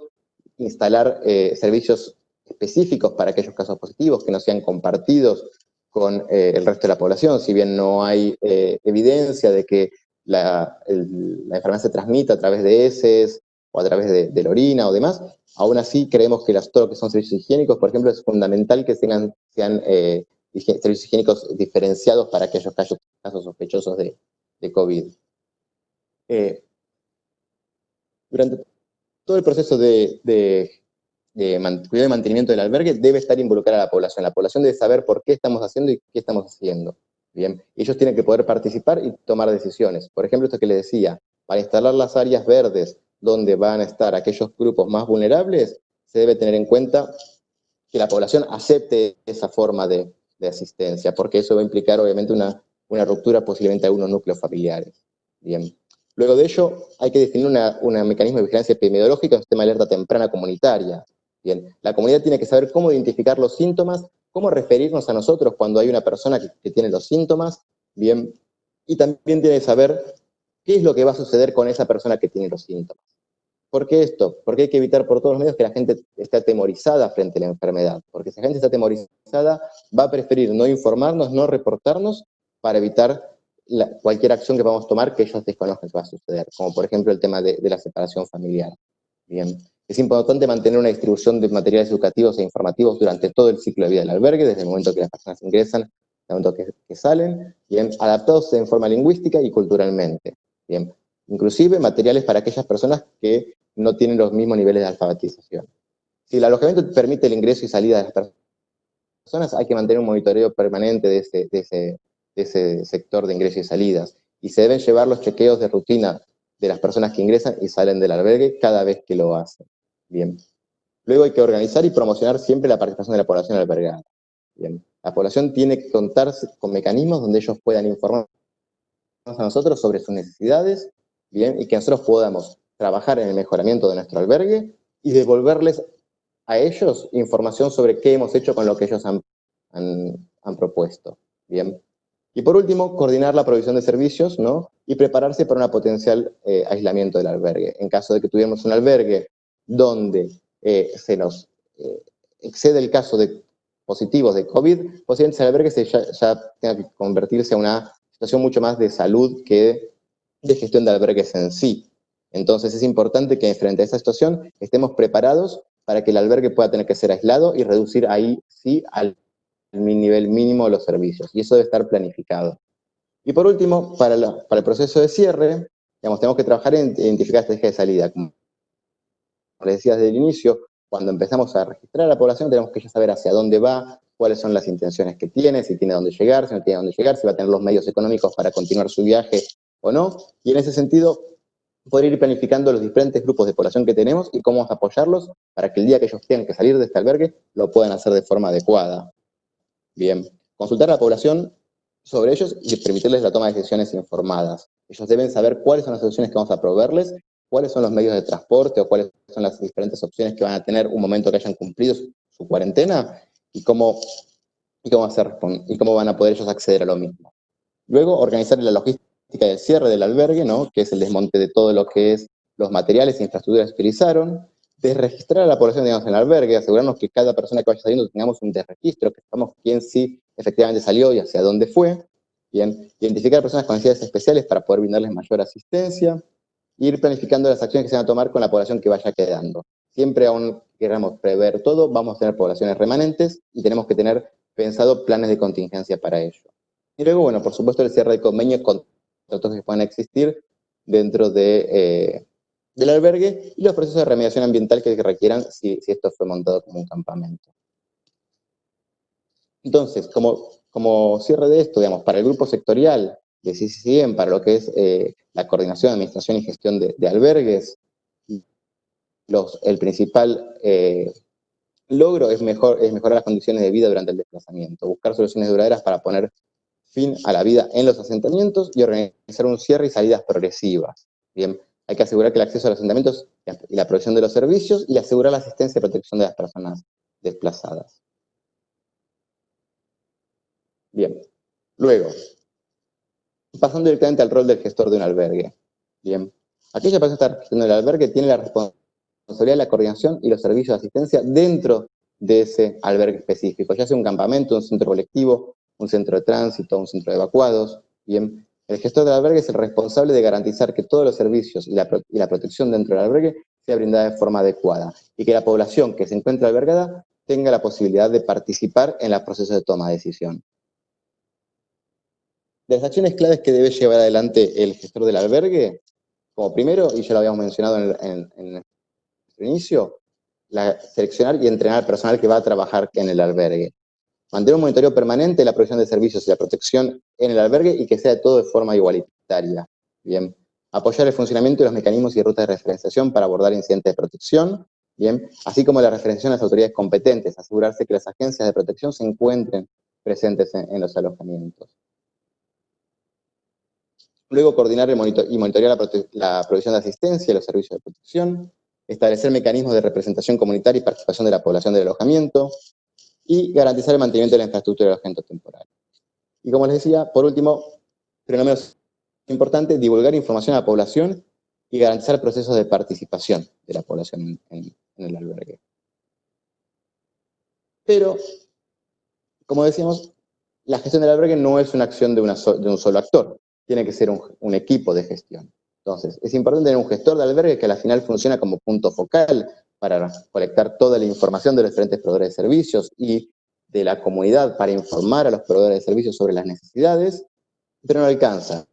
instalar servicios específicos para aquellos casos positivos que no sean compartidos con el resto de la población. Si bien no hay evidencia de que la enfermedad se transmita a través de heces o a través de la orina o demás, aún así creemos que todo lo que son servicios higiénicos, por ejemplo, es fundamental que sean servicios higiénicos diferenciados para aquellos casos sospechosos de COVID. Durante todo el proceso de cuidado y mantenimiento del albergue debe estar involucrada la población. La población debe saber por qué estamos haciendo y qué estamos haciendo. Bien, ellos tienen que poder participar y tomar decisiones. Por ejemplo, esto que les decía, para instalar las áreas verdes donde van a estar aquellos grupos más vulnerables, se debe tener en cuenta que la población acepte esa forma de asistencia, porque eso va a implicar obviamente una ruptura posiblemente de algunos núcleos familiares. Bien. Luego de ello, hay que definir un mecanismo de vigilancia epidemiológica, un sistema de alerta temprana comunitaria. Bien, la comunidad tiene que saber cómo identificar los síntomas, cómo referirnos a nosotros cuando hay una persona que tiene los síntomas, bien, y también tiene que saber qué es lo que va a suceder con esa persona que tiene los síntomas. ¿Por qué esto? Porque hay que evitar por todos los medios que la gente esté atemorizada frente a la enfermedad, porque si la gente está atemorizada, va a preferir no informarnos, no reportarnos, para evitar cualquier acción que vamos a tomar que ellos desconozcan que va a suceder, como por ejemplo el tema de la separación familiar. Bien. Es importante mantener una distribución de materiales educativos e informativos durante todo el ciclo de vida del albergue, desde el momento que las personas ingresan hasta el momento que salen, bien, adaptados en forma lingüística y culturalmente. Bien. Inclusive materiales para aquellas personas que no tienen los mismos niveles de alfabetización. Si el alojamiento permite el ingreso y salida de las personas, hay que mantener un monitoreo permanente de ese sector de ingresos y salidas. Y se deben llevar los chequeos de rutina de las personas que ingresan y salen del albergue cada vez que lo hacen. Bien. Luego hay que organizar y promocionar siempre la participación de la población albergada. Bien. La población tiene que contar con mecanismos donde ellos puedan informar a nosotros sobre sus necesidades, bien, y que nosotros podamos trabajar en el mejoramiento de nuestro albergue y devolverles a ellos información sobre qué hemos hecho con lo que ellos han propuesto. Bien. Y por último, coordinar la provisión de servicios, ¿no? Y prepararse para un potencial aislamiento del albergue. En caso de que tuviéramos un albergue donde se nos excede el caso de positivos de COVID, posiblemente ese albergue ya tenga que convertirse a una situación mucho más de salud que de gestión de albergues en sí. Entonces es importante que frente a esa situación estemos preparados para que el albergue pueda tener que ser aislado y reducir ahí sí al nivel mínimo de los servicios. Y eso debe estar planificado. Y por último, para el proceso de cierre, digamos, tenemos que trabajar en identificar estrategias de salida. Como les decía desde el inicio, cuando empezamos a registrar a la población tenemos que ya saber hacia dónde va, cuáles son las intenciones que tiene, si tiene dónde llegar, si no tiene dónde llegar, si va a tener los medios económicos para continuar su viaje o no. Y en ese sentido, poder ir planificando los diferentes grupos de población que tenemos y cómo vamos a apoyarlos para que el día que ellos tengan que salir de este albergue lo puedan hacer de forma adecuada. Bien, consultar a la población sobre ellos y permitirles la toma de decisiones informadas. Ellos deben saber cuáles son las soluciones que vamos a proveerles, cuáles son los medios de transporte o cuáles son las diferentes opciones que van a tener un momento que hayan cumplido su cuarentena y cómo van a poder ellos acceder a lo mismo. Luego, organizar la logística del cierre del albergue, ¿no? Que es el desmonte de todo lo que es los materiales e infraestructuras que utilizaron, desregistrar a la población, digamos, en el albergue, asegurarnos que cada persona que vaya saliendo tengamos un desregistro, que sepamos quién sí efectivamente salió y hacia dónde fue. Bien, identificar personas con necesidades especiales para poder brindarles mayor asistencia, ir planificando las acciones que se van a tomar con la población que vaya quedando. Siempre, aún queramos prever todo, vamos a tener poblaciones remanentes y tenemos que tener pensado planes de contingencia para ello. Y luego, bueno, por supuesto, el cierre de convenios con contratos que puedan existir dentro del albergue y los procesos de remediación ambiental que requieran si esto fue montado como un campamento. Entonces, como cierre de esto, digamos, para el grupo sectorial de CCCM, para lo que es la coordinación, administración y gestión de albergues, el principal logro es mejorar las condiciones de vida durante el desplazamiento, buscar soluciones duraderas para poner fin a la vida en los asentamientos y organizar un cierre y salidas progresivas. Bien, hay que asegurar que el acceso a los asentamientos y la provisión de los servicios y asegurar la asistencia y protección de las personas desplazadas. Bien, luego, pasando directamente al rol del gestor de un albergue. Bien, aquella persona que está gestionando el albergue tiene la responsabilidad de la coordinación y los servicios de asistencia dentro de ese albergue específico, ya sea un campamento, un centro colectivo, un centro de tránsito, un centro de evacuados. Bien, el gestor del albergue es el responsable de garantizar que todos los servicios y la protección dentro del albergue sea brindada de forma adecuada y que la población que se encuentra albergada tenga la posibilidad de participar en los procesos de toma de decisión. De las acciones claves que debe llevar adelante el gestor del albergue, como primero, y ya lo habíamos mencionado en nuestro inicio, seleccionar y entrenar al personal que va a trabajar en el albergue. Mantener un monitoreo permanente de la provisión de servicios y la protección en el albergue y que sea todo de forma igualitaria. Bien. Apoyar el funcionamiento de los mecanismos y rutas de referenciación para abordar incidentes de protección. Bien. Así como la referenciación a las autoridades competentes. Asegurarse que las agencias de protección se encuentren presentes en los alojamientos. Luego, coordinar y monitorear la provisión de asistencia y los servicios de protección. Establecer mecanismos de representación comunitaria y participación de la población del alojamiento. Y garantizar el mantenimiento de la infraestructura de alojamiento temporal. Y como les decía, por último, pero no menos importante, divulgar información a la población y garantizar procesos de participación de la población en el albergue. Pero, como decíamos, la gestión del albergue no es una acción de un solo actor, tiene que ser un equipo de gestión. Entonces, es importante tener un gestor de albergue que al final funciona como punto focal para colectar toda la información de los diferentes proveedores de servicios y de la comunidad para informar a los proveedores de servicios sobre las necesidades, pero no alcanza.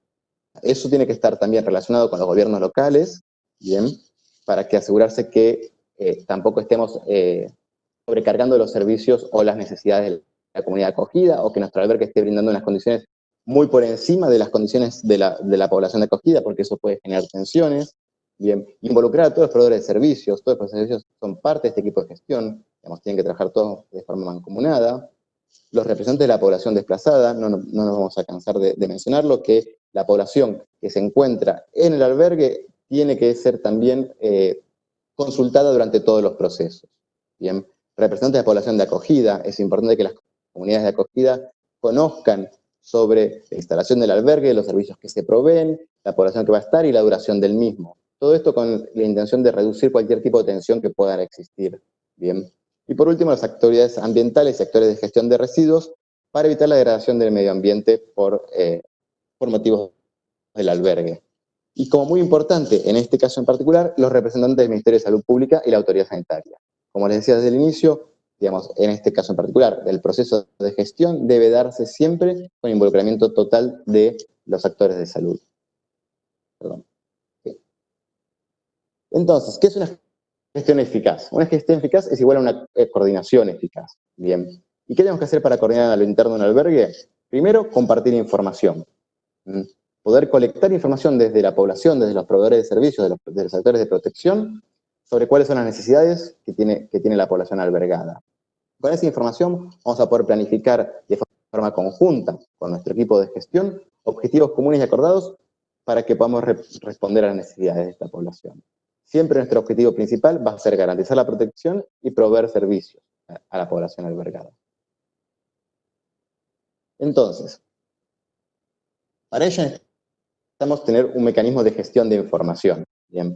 Eso tiene que estar también relacionado con los gobiernos locales, bien, para que asegurarse que tampoco estemos sobrecargando los servicios o las necesidades de la comunidad acogida, o que nuestro albergue esté brindando unas condiciones muy por encima de las condiciones de la población de acogida, porque eso puede generar tensiones. Bien, involucrar a todos los proveedores de servicios, todos los servicios son parte de este equipo de gestión, digamos, tienen que trabajar todos de forma mancomunada. Los representantes de la población desplazada, no nos vamos a cansar de mencionarlo, que la población que se encuentra en el albergue tiene que ser también consultada durante todos los procesos. Bien, representantes de la población de acogida, es importante que las comunidades de acogida conozcan sobre la instalación del albergue, los servicios que se proveen, la población que va a estar y la duración del mismo. Todo esto con la intención de reducir cualquier tipo de tensión que pueda existir. Bien. Y por último, las actividades ambientales y actores de gestión de residuos para evitar la degradación del medio ambiente por por motivos del albergue. Y como muy importante, en este caso en particular, los representantes del Ministerio de Salud Pública y la autoridad sanitaria. Como les decía desde el inicio, digamos, en este caso en particular, el proceso de gestión debe darse siempre con involucramiento total de los actores de salud. Perdón. Sí. Entonces, ¿qué es una gestión eficaz? Una gestión eficaz es igual a una coordinación eficaz. Bien. ¿Y qué tenemos que hacer para coordinar a lo interno de un albergue? Primero, compartir información. Poder colectar información desde la población, desde los proveedores de servicios, de los actores de protección, sobre cuáles son las necesidades que tiene la población albergada. Con esa información vamos a poder planificar de forma conjunta con nuestro equipo de gestión objetivos comunes y acordados para que podamos responder a las necesidades de esta población. Siempre nuestro objetivo principal va a ser garantizar la protección y proveer servicios a la población albergada. Entonces, para ello necesitamos tener un mecanismo de gestión de información. Bien.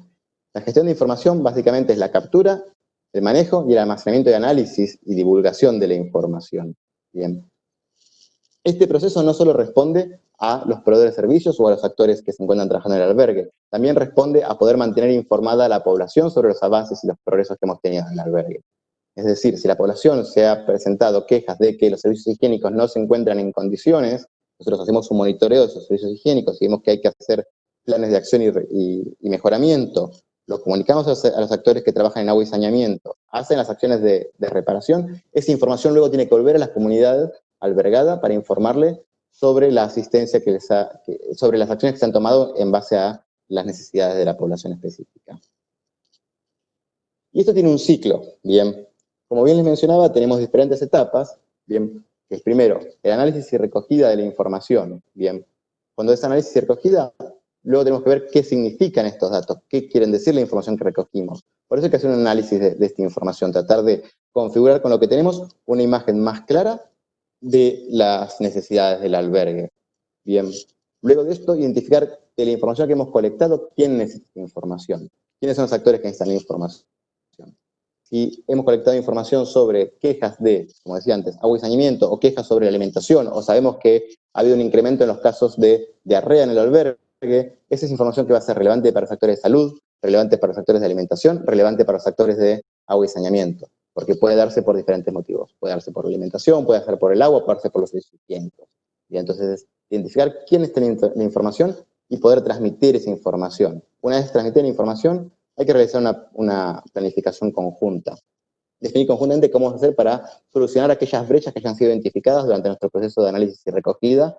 La gestión de información básicamente es la captura, el manejo y el almacenamiento y análisis y divulgación de la información. Bien. Este proceso no solo responde a los proveedores de servicios o a los actores que se encuentran trabajando en el albergue, también responde a poder mantener informada a la población sobre los avances y los progresos que hemos tenido en el albergue. Es decir, si la población se ha presentado quejas de que los servicios higiénicos no se encuentran en condiciones, nosotros hacemos un monitoreo de esos servicios higiénicos y vemos que hay que hacer planes de acción y mejoramiento. Lo comunicamos a los actores que trabajan en agua y saneamiento, hacen las acciones de reparación. Esa información luego tiene que volver a la comunidad albergada para informarle sobre la asistencia sobre las acciones que se han tomado en base a las necesidades de la población específica. Y esto tiene un ciclo, bien. Como bien les mencionaba, tenemos diferentes etapas, bien, que es primero, el análisis y recogida de la información, bien. Cuando es análisis y recogida, luego tenemos que ver qué significan estos datos, qué quieren decir la información que recogimos. Por eso hay que hacer un análisis de esta información, tratar de configurar con lo que tenemos una imagen más clara de las necesidades del albergue. Bien. Luego de esto, identificar de la información que hemos colectado, quién necesita información, quiénes son los actores que necesitan la información. Si hemos colectado información sobre quejas de, como decía antes, agua y saneamiento, o quejas sobre la alimentación, o sabemos que ha habido un incremento en los casos de diarrea en el albergue, esa es información que va a ser relevante para los actores de salud, relevante para los actores de alimentación, relevante para los actores de agua y saneamiento, porque puede darse por diferentes motivos. Puede darse por la alimentación, puede ser por el agua, puede ser por los servicios higiénicos. Y entonces, identificar quiénes tienen la información y poder transmitir esa información. Una vez transmitida la información, hay que realizar una planificación conjunta. Definir conjuntamente cómo vamos a hacer para solucionar aquellas brechas que hayan sido identificadas durante nuestro proceso de análisis y recogida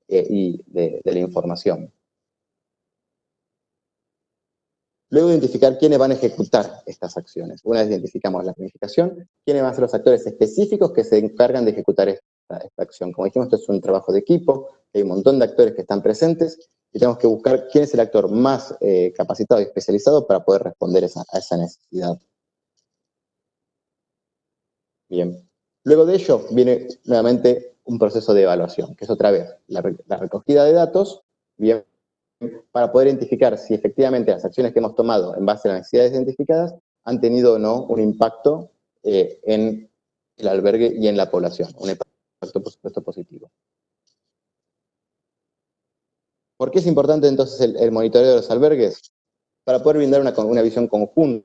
y de la información. Luego identificar quiénes van a ejecutar estas acciones. Una vez identificamos la planificación, quiénes van a ser los actores específicos que se encargan de ejecutar esta acción. Como dijimos, esto es un trabajo de equipo, hay un montón de actores que están presentes, y tenemos que buscar quién es el actor más capacitado y especializado para poder responder a esa necesidad. Bien. Luego de ello viene nuevamente un proceso de evaluación, que es otra vez la recogida de datos, bien, para poder identificar si efectivamente las acciones que hemos tomado en base a las necesidades identificadas han tenido o no un impacto en el albergue y en la población, un impacto por supuesto positivo. ¿Por qué es importante entonces el monitoreo de los albergues? Para poder brindar una visión conjunta,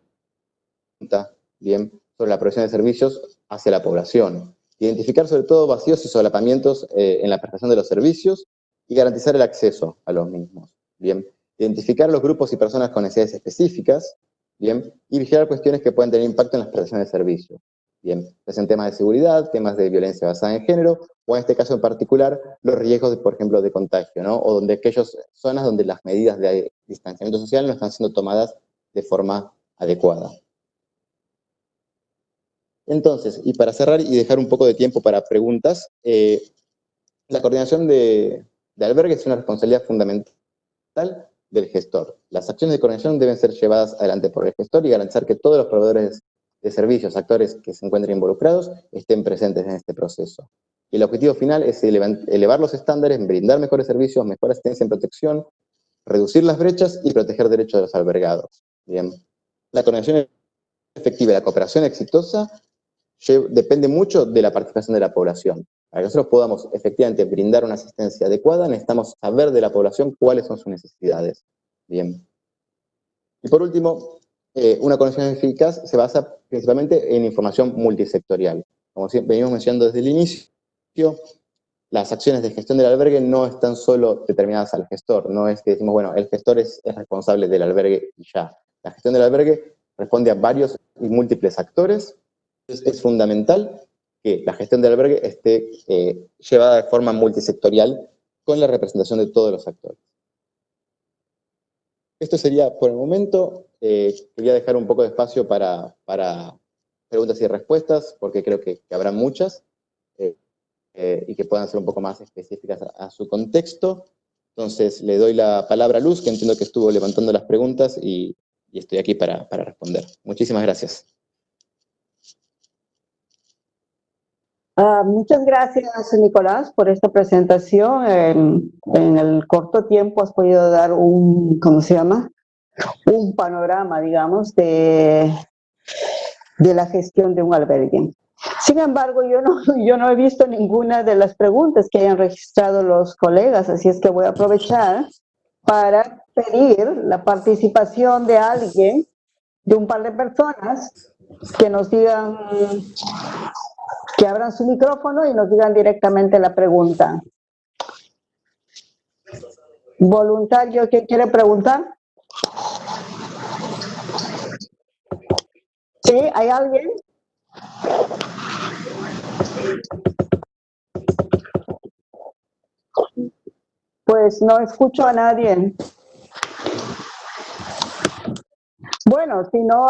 bien, sobre la provisión de servicios hacia la población. Identificar sobre todo vacíos y solapamientos en la prestación de los servicios y garantizar el acceso a los mismos. Bien. Identificar los grupos y personas con necesidades específicas, bien, y vigilar cuestiones que pueden tener impacto en las prestaciones de servicios. Bien, en temas de seguridad, temas de violencia basada en género, o en este caso en particular, los riesgos, por ejemplo, de contagio, ¿no? O donde aquellas zonas donde las medidas de distanciamiento social no están siendo tomadas de forma adecuada. Entonces, y para cerrar y dejar un poco de tiempo para preguntas, la coordinación de albergues es una responsabilidad fundamental del gestor. Las acciones de coordinación deben ser llevadas adelante por el gestor y garantizar que todos los proveedores de servicios, actores que se encuentren involucrados, estén presentes en este proceso. Y el objetivo final es elevar los estándares, brindar mejores servicios, mejor asistencia en protección, reducir las brechas y proteger derechos de los albergados. Bien. La coordinación efectiva y la cooperación exitosa depende mucho de la participación de la población. Para que nosotros podamos efectivamente brindar una asistencia adecuada, necesitamos saber de la población cuáles son sus necesidades. Bien. Y por último, una conexión eficaz se basa principalmente en información multisectorial. Como venimos mencionando desde el inicio, las acciones de gestión del albergue no están solo determinadas al gestor. No es que decimos, bueno, el gestor es responsable del albergue y ya. La gestión del albergue responde a varios y múltiples actores. Entonces, es fundamental que la gestión del albergue esté llevada de forma multisectorial con la representación de todos los actores. Esto sería por el momento. Quería dejar un poco de espacio para preguntas y respuestas, porque creo que habrá muchas, y que puedan ser un poco más específicas a su contexto. Entonces, le doy la palabra a Luz, que entiendo que estuvo levantando las preguntas, y estoy aquí para responder. Muchísimas gracias. Muchas gracias, Nicolás, por esta presentación. En el corto tiempo has podido dar un panorama, digamos, de la gestión de un albergue. Sin embargo, yo no he visto ninguna de las preguntas que hayan registrado los colegas, así es que voy a aprovechar para pedir la participación de alguien, de un par de personas, que nos digan, que abran su micrófono y nos digan directamente la pregunta. ¿Voluntario que quiere preguntar? ¿Sí? ¿Hay alguien? Pues no escucho a nadie. Bueno, si no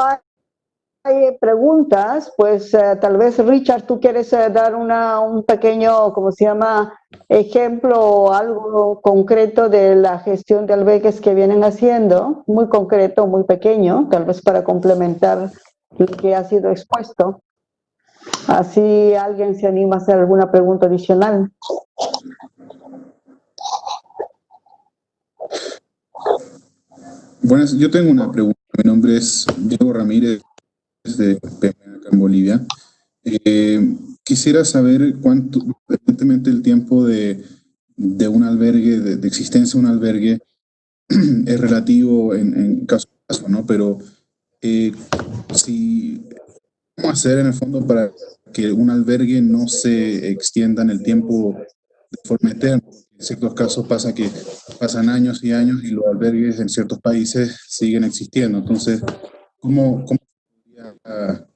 hay preguntas, pues tal vez, Richard, tú quieres dar un pequeño, ejemplo o algo concreto de la gestión de albergues que vienen haciendo, muy concreto, muy pequeño, tal vez para complementar lo que ha sido expuesto. Así alguien se anima a hacer alguna pregunta adicional. Buenas, yo tengo una pregunta. Mi nombre es Diego Ramírez, de PM acá en Bolivia. Quisiera saber cuánto, evidentemente, el tiempo de un albergue, de existencia de un albergue, es relativo en caso a caso, ¿no? Pero ¿cómo hacer en el fondo para que un albergue no se extienda en el tiempo de forma eterna? En ciertos casos pasa que pasan años y años y los albergues en ciertos países siguen existiendo. Entonces, ¿cómo podría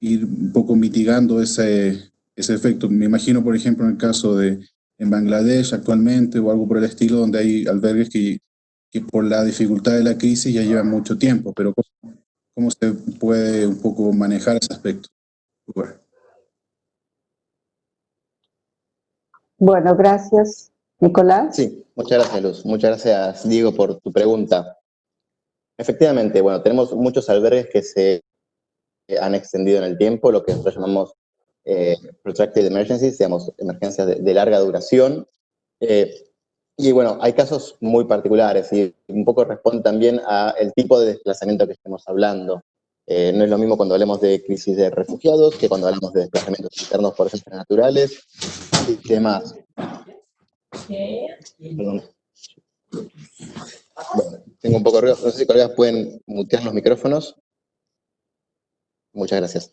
ir un poco mitigando ese efecto? Me imagino, por ejemplo, en el caso en Bangladesh actualmente o algo por el estilo, donde hay albergues que por la dificultad de la crisis ya llevan mucho tiempo, pero ¿cómo se puede un poco manejar ese aspecto? Bueno, gracias. Nicolás. Sí, muchas gracias, Luz. Muchas gracias, Diego, por tu pregunta. Efectivamente, bueno, tenemos muchos albergues que se han extendido en el tiempo, lo que nosotros llamamos protracted emergencies, digamos, emergencias de larga duración. Y bueno, hay casos muy particulares y un poco responde también al tipo de desplazamiento que estemos hablando. No es lo mismo cuando hablamos de crisis de refugiados que cuando hablamos de desplazamientos internos por desastres naturales y demás. Perdón. Bueno, tengo un poco de ruido. No sé si colegas pueden mutear los micrófonos. Muchas gracias.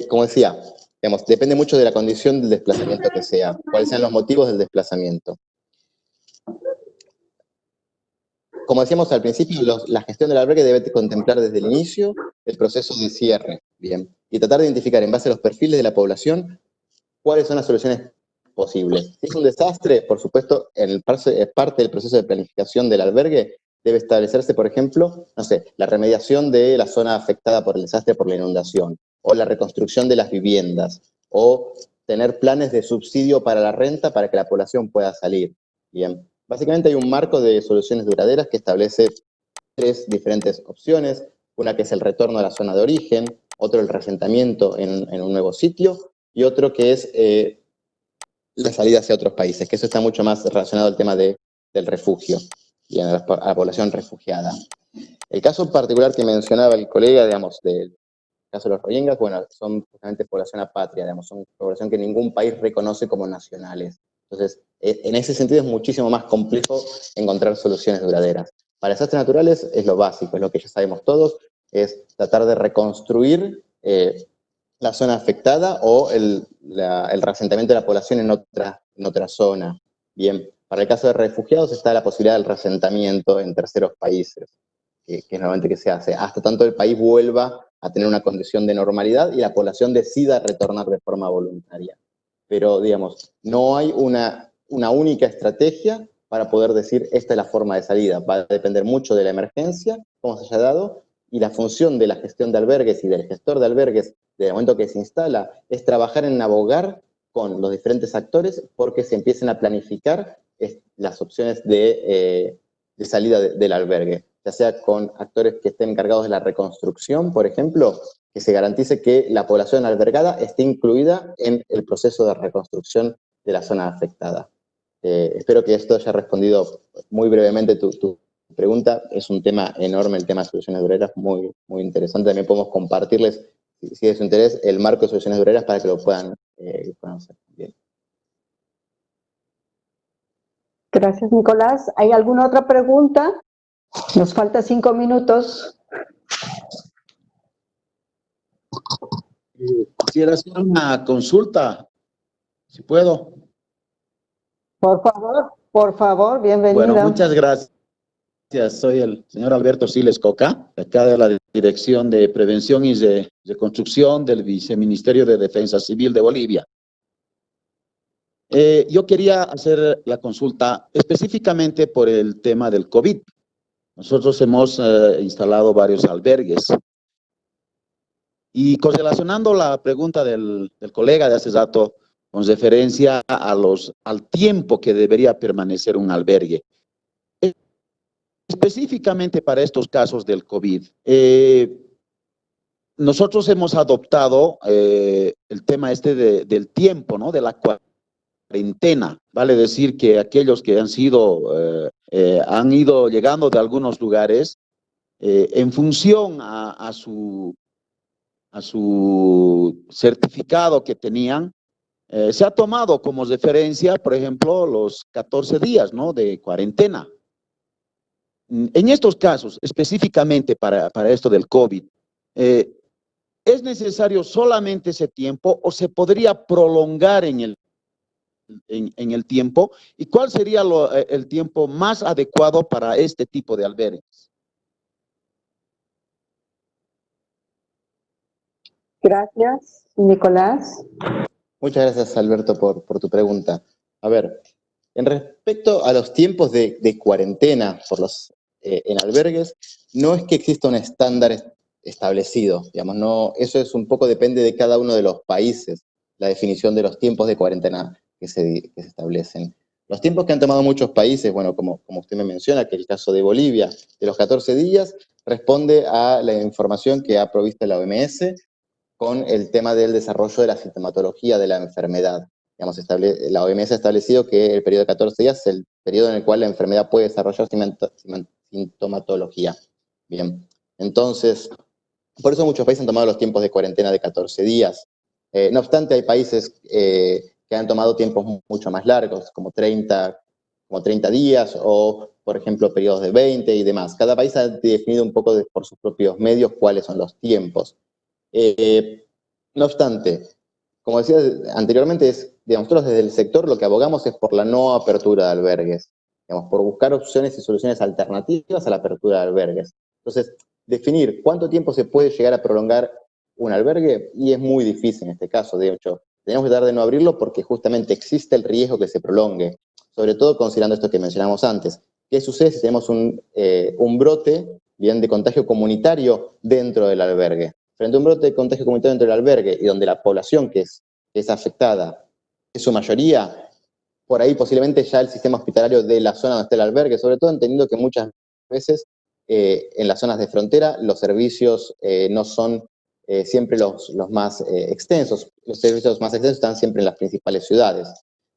Como decía, digamos, depende mucho de la condición del desplazamiento que sea, cuáles sean los motivos del desplazamiento. Como decíamos al principio, la gestión del albergue debe contemplar desde el inicio el proceso de cierre, bien, y tratar de identificar en base a los perfiles de la población cuáles son las soluciones posibles. Si es un desastre, por supuesto, parte del proceso de planificación del albergue debe establecerse, por ejemplo, no sé, la remediación de la zona afectada por el desastre, por la inundación, o la reconstrucción de las viviendas, o tener planes de subsidio para la renta para que la población pueda salir. Bien. Básicamente hay un marco de soluciones duraderas que establece 3 diferentes opciones. Una que es el retorno a la zona de origen, otro el reasentamiento en un nuevo sitio, y otro que es la salida hacia otros países, que eso está mucho más relacionado al tema del refugio y a la población refugiada. El caso particular que mencionaba el colega, digamos, del caso de los rohingyas, bueno, son justamente población apátrida, digamos, son población que ningún país reconoce como nacionales. Entonces, en ese sentido es muchísimo más complejo encontrar soluciones duraderas. Para desastres naturales es lo básico, es lo que ya sabemos todos, es tratar de reconstruir la zona afectada o el reasentamiento de la población en otra zona. Bien, para el caso de refugiados está la posibilidad del reasentamiento en terceros países, que es normalmente que se hace, hasta tanto el país vuelva a tener una condición de normalidad y la población decida retornar de forma voluntaria. Pero, digamos, no hay una única estrategia para poder decir esta es la forma de salida. Va a depender mucho de la emergencia, cómo se haya dado, y la función de la gestión de albergues y del gestor de albergues, desde el momento que se instala, es trabajar en abogar con los diferentes actores porque se empiecen a planificar las opciones de salida del albergue, ya sea con actores que estén encargados de la reconstrucción, por ejemplo, que se garantice que la población albergada esté incluida en el proceso de reconstrucción de la zona afectada. Espero que esto haya respondido muy brevemente tu pregunta. Es un tema enorme, el tema de soluciones duraderas, muy, muy interesante. También podemos compartirles, si es de su interés, el marco de soluciones duraderas para que lo puedan conocer. Bien. Gracias, Nicolás. ¿Hay alguna otra pregunta? Nos falta 5 minutos. Quisiera hacer una consulta, si puedo. Por favor, bienvenido. Bueno, muchas gracias. Soy el señor Alberto Siles Coca, acá de la Dirección de Prevención y de Reconstrucción del Viceministerio de Defensa Civil de Bolivia. Yo quería hacer la consulta específicamente por el tema del COVID. Nosotros hemos instalado varios albergues. Y correlacionando la pregunta del colega de hace rato, con referencia al tiempo que debería permanecer un albergue. Específicamente para estos casos del COVID, nosotros hemos adoptado el tema del tiempo, ¿no? De la cuarentena. Vale decir que aquellos que han ido llegando de algunos lugares, en función a su certificado que tenían, se ha tomado como referencia, por ejemplo, los 14 días, ¿no? De cuarentena. En estos casos, específicamente para esto del COVID, ¿es necesario solamente ese tiempo o se podría prolongar en el tiempo? ¿Y cuál sería el tiempo más adecuado para este tipo de albergues? Gracias, Nicolás. Muchas gracias, Alberto, por tu pregunta. A ver, en respecto a los tiempos de cuarentena en albergues, no es que exista un estándar establecido, digamos, no, eso es un poco depende de cada uno de los países, la definición de los tiempos de cuarentena que se establecen. Los tiempos que han tomado muchos países, bueno, como usted me menciona, que el caso de Bolivia, de los 14 días, responde a la información que ha provisto la OMS con el tema del desarrollo de la sintomatología de la enfermedad. Digamos, la OMS ha establecido que el periodo de 14 días es el periodo en el cual la enfermedad puede desarrollar sintomatología. Bien, entonces, por eso muchos países han tomado los tiempos de cuarentena de 14 días. No obstante, hay países que han tomado tiempos mucho más largos, como 30 días, o, por ejemplo, periodos de 20 y demás. Cada país ha definido un poco por sus propios medios cuáles son los tiempos. No obstante, como decía anteriormente, nosotros desde el sector lo que abogamos es por la no apertura de albergues, digamos, por buscar opciones y soluciones alternativas a la apertura de albergues. Entonces, definir cuánto tiempo se puede llegar a prolongar un albergue, y es muy difícil en este caso, de hecho, tenemos que tratar de no abrirlo porque justamente existe el riesgo que se prolongue, sobre todo considerando esto que mencionamos antes. ¿Qué sucede si tenemos un brote, bien, de contagio comunitario dentro del albergue? Frente a un brote de contagio comunitario dentro del albergue y donde la población que es afectada es su mayoría, por ahí posiblemente ya el sistema hospitalario de la zona donde está el albergue, sobre todo entendiendo que muchas veces en las zonas de frontera los servicios no son siempre los más extensos. Los servicios más extensos están siempre en las principales ciudades.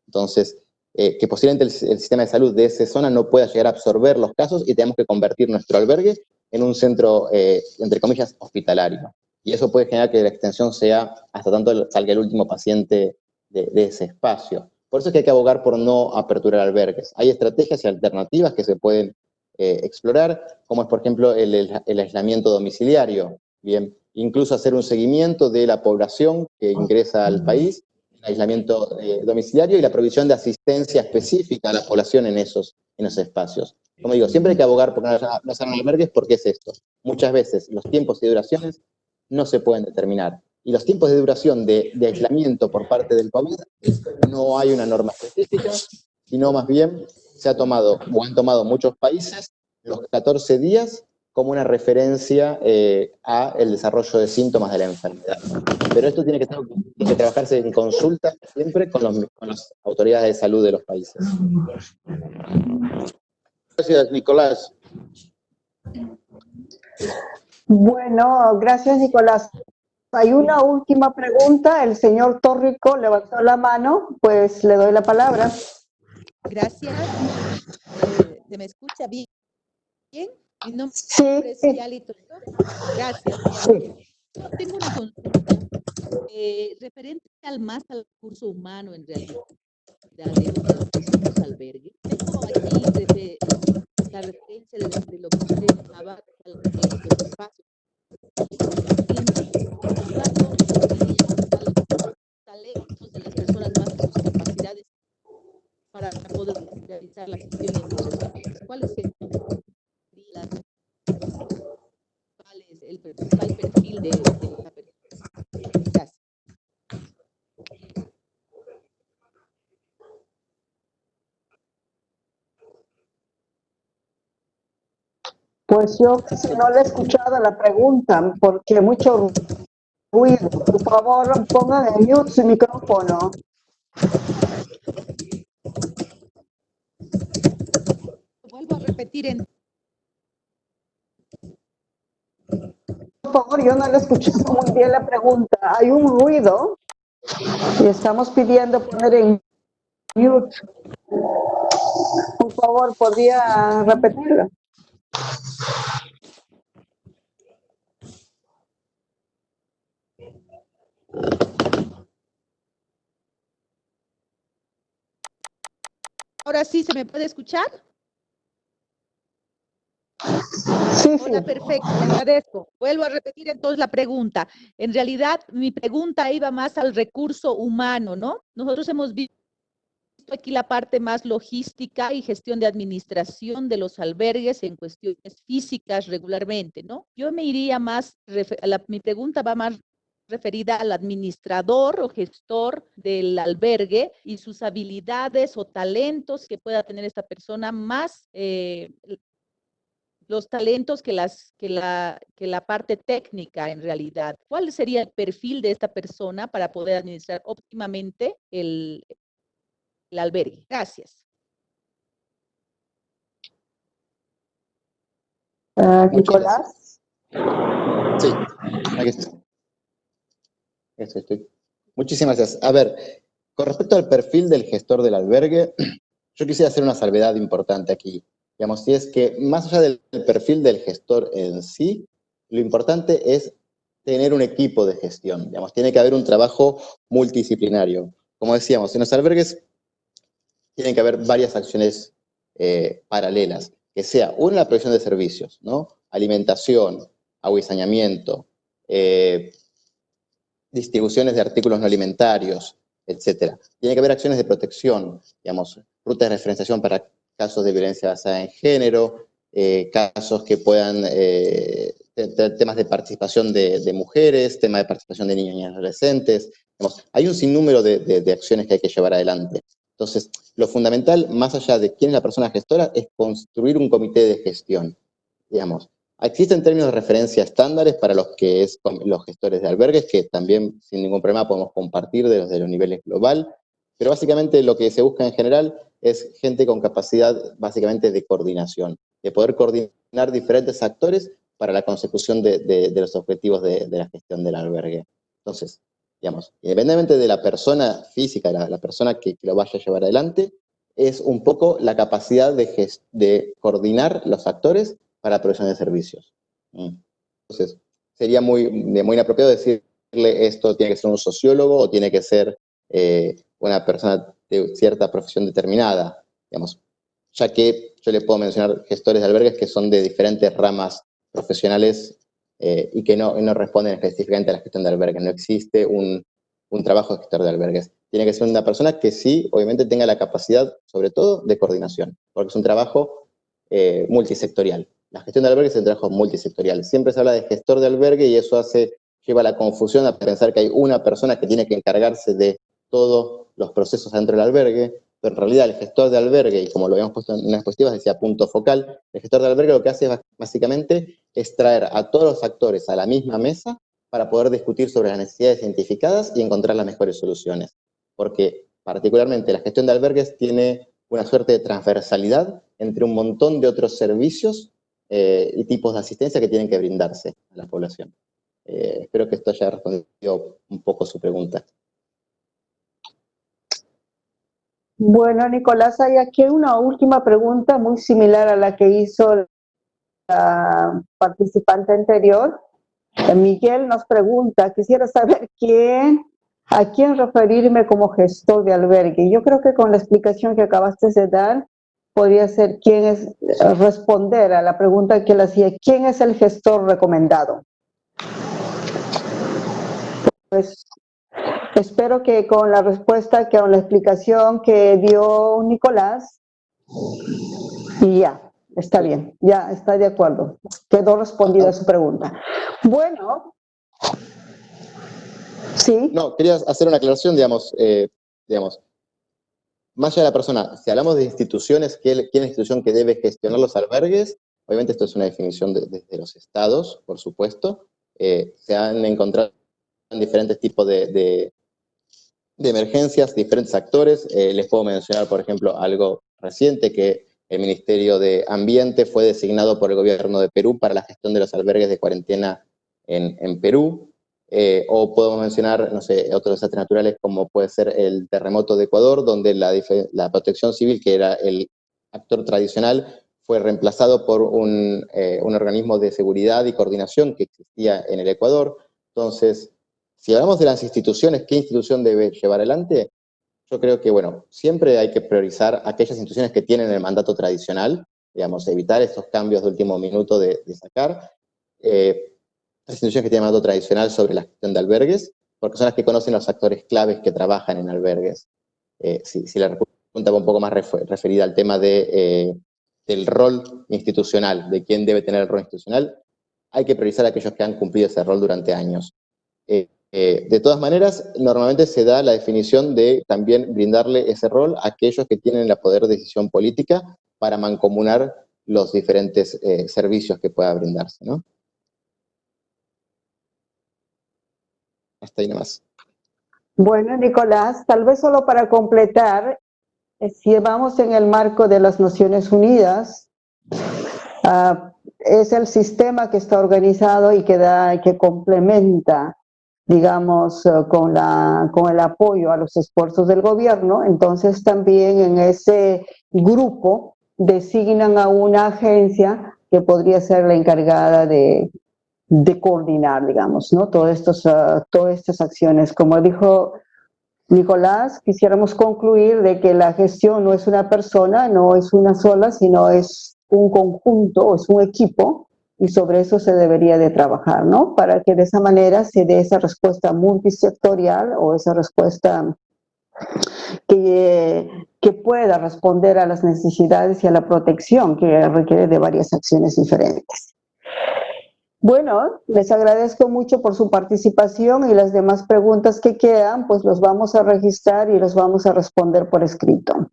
Entonces, que posiblemente el sistema de salud de esa zona no pueda llegar a absorber los casos y tenemos que convertir nuestro albergue en un centro, entre comillas, hospitalario. y eso puede generar que la extensión sea hasta tanto salga el último paciente de ese espacio. Por eso es que hay que abogar por no aperturar albergues. Hay estrategias y alternativas que se pueden explorar, como es, por ejemplo, el aislamiento domiciliario. Bien, incluso hacer un seguimiento de la población que ingresa al país, el aislamiento domiciliario y la provisión de asistencia específica a la población en esos espacios. Como digo, siempre hay que abogar por no sean albergues, porque es esto. Muchas veces los tiempos y duraciones no se pueden determinar. Y los tiempos de duración de aislamiento por parte del COVID, no hay una norma específica, sino más bien se ha tomado, o han tomado muchos países, los 14 días como una referencia a el desarrollo de síntomas de la enfermedad. Pero esto tiene que trabajarse en consulta siempre con las autoridades de salud de los países. Gracias, Nicolás. Bueno, gracias, Nicolás. Hay una última pregunta. El señor Torrico levantó la mano, pues le doy la palabra. Gracias. ¿Se me escucha bien? Mi nombre Sí, es Ciali Torrico. Gracias. Yo tengo una consulta referente más al recurso humano, en realidad, de los albergues. Tengo aquí la referencia de lo que usted hablaba de los espacios. Talentos de las personas más con sus capacidades para poder realizar la gestión en los espacios. ¿Cuál es el principal perfil de esta persona? Gracias. Pues yo casi no le he escuchado la pregunta porque mucho ruido. Por favor, pongan en mute su micrófono. Vuelvo a repetir Por favor, yo no le he escuchado muy bien la pregunta. Hay un ruido y estamos pidiendo poner en mute. Por favor, ¿podría repetirla? Ahora sí, ¿se me puede escuchar? Sí, Hola, perfecto, le agradezco. Vuelvo a repetir entonces la pregunta. En realidad, mi pregunta iba más al recurso humano, ¿no? Nosotros hemos visto aquí la parte más logística y gestión de administración de los albergues en cuestiones físicas regularmente, ¿no? Yo me iría más, mi pregunta va más referida al administrador o gestor del albergue y sus habilidades o talentos que pueda tener esta persona, más los talentos que la parte técnica en realidad. ¿Cuál sería el perfil de esta persona para poder administrar óptimamente el albergue? Gracias. Nicolás. Sí, aquí estoy. Muchísimas gracias. A ver, con respecto al perfil del gestor del albergue, yo quisiera hacer una salvedad importante aquí. Digamos, si es que más allá del perfil del gestor en sí, lo importante es tener un equipo de gestión. Digamos, tiene que haber un trabajo multidisciplinario. Como decíamos, en los albergues tienen que haber varias acciones paralelas, que sea una, la provisión de servicios, ¿no? Alimentación, agua y saneamiento, distribuciones de artículos no alimentarios, etcétera. Tiene que haber acciones de protección, digamos, rutas de referenciación para casos de violencia basada en género, casos que puedan temas de participación de mujeres, temas de participación de niños y adolescentes. Digamos, hay un sinnúmero de acciones que hay que llevar adelante. Entonces, lo fundamental, más allá de quién es la persona gestora, es construir un comité de gestión, digamos. Existen términos de referencia estándares para los gestores de albergues, que también sin ningún problema podemos compartir desde los niveles global, pero básicamente lo que se busca en general es gente con capacidad básicamente de coordinación, de poder coordinar diferentes actores para la consecución de los objetivos de la gestión del albergue. Entonces, digamos, independientemente de la persona física, la persona que lo vaya a llevar adelante, es un poco la capacidad de coordinar los actores para la provisión de servicios. Entonces, sería muy inapropiado decirle esto tiene que ser un sociólogo o tiene que ser una persona de cierta profesión determinada, digamos, ya que yo le puedo mencionar gestores de albergues que son de diferentes ramas profesionales y que no responden específicamente a la gestión de albergues. No existe un trabajo de gestor de albergues. Tiene que ser una persona que sí, obviamente, tenga la capacidad, sobre todo, de coordinación, porque es un trabajo multisectorial. La gestión de albergues es un trabajo multisectorial. Siempre se habla de gestor de albergue y eso lleva a la confusión a pensar que hay una persona que tiene que encargarse de todos los procesos dentro del albergue, pero en realidad el gestor de albergue, y como lo habíamos puesto en unas diapositivas, decía punto focal, el gestor de albergue lo que hace básicamente es traer a todos los actores a la misma mesa para poder discutir sobre las necesidades identificadas y encontrar las mejores soluciones. Porque particularmente la gestión de albergues tiene una suerte de transversalidad entre un montón de otros servicios y tipos de asistencia que tienen que brindarse a la población. Espero que esto haya respondido un poco su pregunta. Bueno, Nicolás, hay aquí una última pregunta muy similar a la que hizo la participante anterior. Miguel nos pregunta, quisiera saber a quién referirme como gestor de albergue. Yo creo que con la explicación que acabaste de dar, podría ser responder a la pregunta que le hacía, ¿quién es el gestor recomendado? Pues espero que con la respuesta, con la explicación que dio Nicolás, y ya, está bien, ya está de acuerdo. Quedó respondida su pregunta. Bueno, sí. No, quería hacer una aclaración, digamos, más allá de la persona, si hablamos de instituciones, ¿quién es la institución que debe gestionar los albergues? Obviamente esto es una definición desde los estados, por supuesto. Se han encontrado en diferentes tipos de emergencias, diferentes actores. Les puedo mencionar, por ejemplo, algo reciente, que el Ministerio de Ambiente fue designado por el gobierno de Perú para la gestión de los albergues de cuarentena en Perú. O podemos mencionar, no sé, otros desastres naturales como puede ser el terremoto de Ecuador, donde la protección civil, que era el actor tradicional, fue reemplazado por un organismo de seguridad y coordinación que existía en el Ecuador. Entonces, si hablamos de las instituciones, ¿qué institución debe llevar adelante? Yo creo que, bueno, siempre hay que priorizar aquellas instituciones que tienen el mandato tradicional, digamos, evitar estos cambios de último minuto de sacar. Las instituciones que tienen mandato tradicional sobre la gestión de albergues, porque son las que conocen los actores claves que trabajan en albergues. Si la pregunta va un poco más referida al tema del rol institucional, de quién debe tener el rol institucional, hay que priorizar a aquellos que han cumplido ese rol durante años. De todas maneras, normalmente se da la definición de también brindarle ese rol a aquellos que tienen el poder de decisión política para mancomunar los diferentes servicios que pueda brindarse, ¿no? Hasta ahí nomás. Bueno, Nicolás, tal vez solo para completar, si vamos en el marco de las Naciones Unidas, es el sistema que está organizado y que complementa, digamos, con el apoyo a los esfuerzos del gobierno. Entonces también en ese grupo designan a una agencia que podría ser la encargada de coordinar, digamos, ¿no? Todas estas acciones. Como dijo Nicolás, quisiéramos concluir de que la gestión no es una persona, no es una sola, sino es un conjunto, es un equipo, y sobre eso se debería de trabajar, ¿no? Para que de esa manera se dé esa respuesta multisectorial o esa respuesta que pueda responder a las necesidades y a la protección que requiere de varias acciones diferentes. Bueno, les agradezco mucho por su participación y las demás preguntas que quedan, pues los vamos a registrar y los vamos a responder por escrito.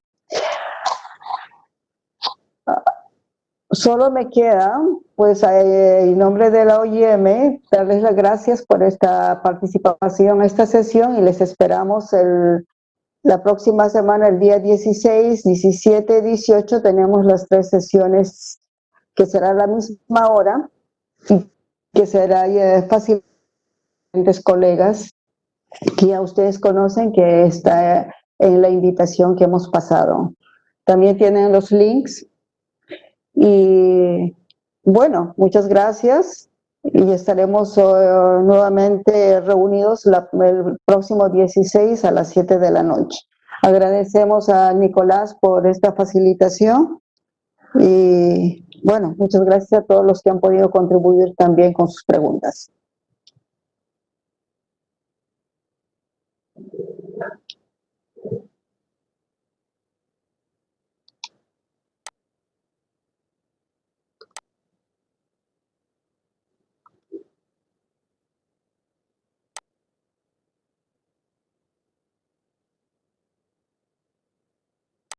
Solo me queda, pues en nombre de la OIM, darles las gracias por esta participación en esta sesión y les esperamos la próxima semana, el día 16, 17, 18, tenemos las 3 sesiones que será a la misma hora y que será fácil, colegas que ya ustedes conocen, que está en la invitación que hemos pasado. También tienen los links y bueno, muchas gracias y estaremos nuevamente reunidos el próximo 16 a las 7 de la noche. Agradecemos a Nicolás por esta facilitación y bueno, muchas gracias a todos los que han podido contribuir también con sus preguntas.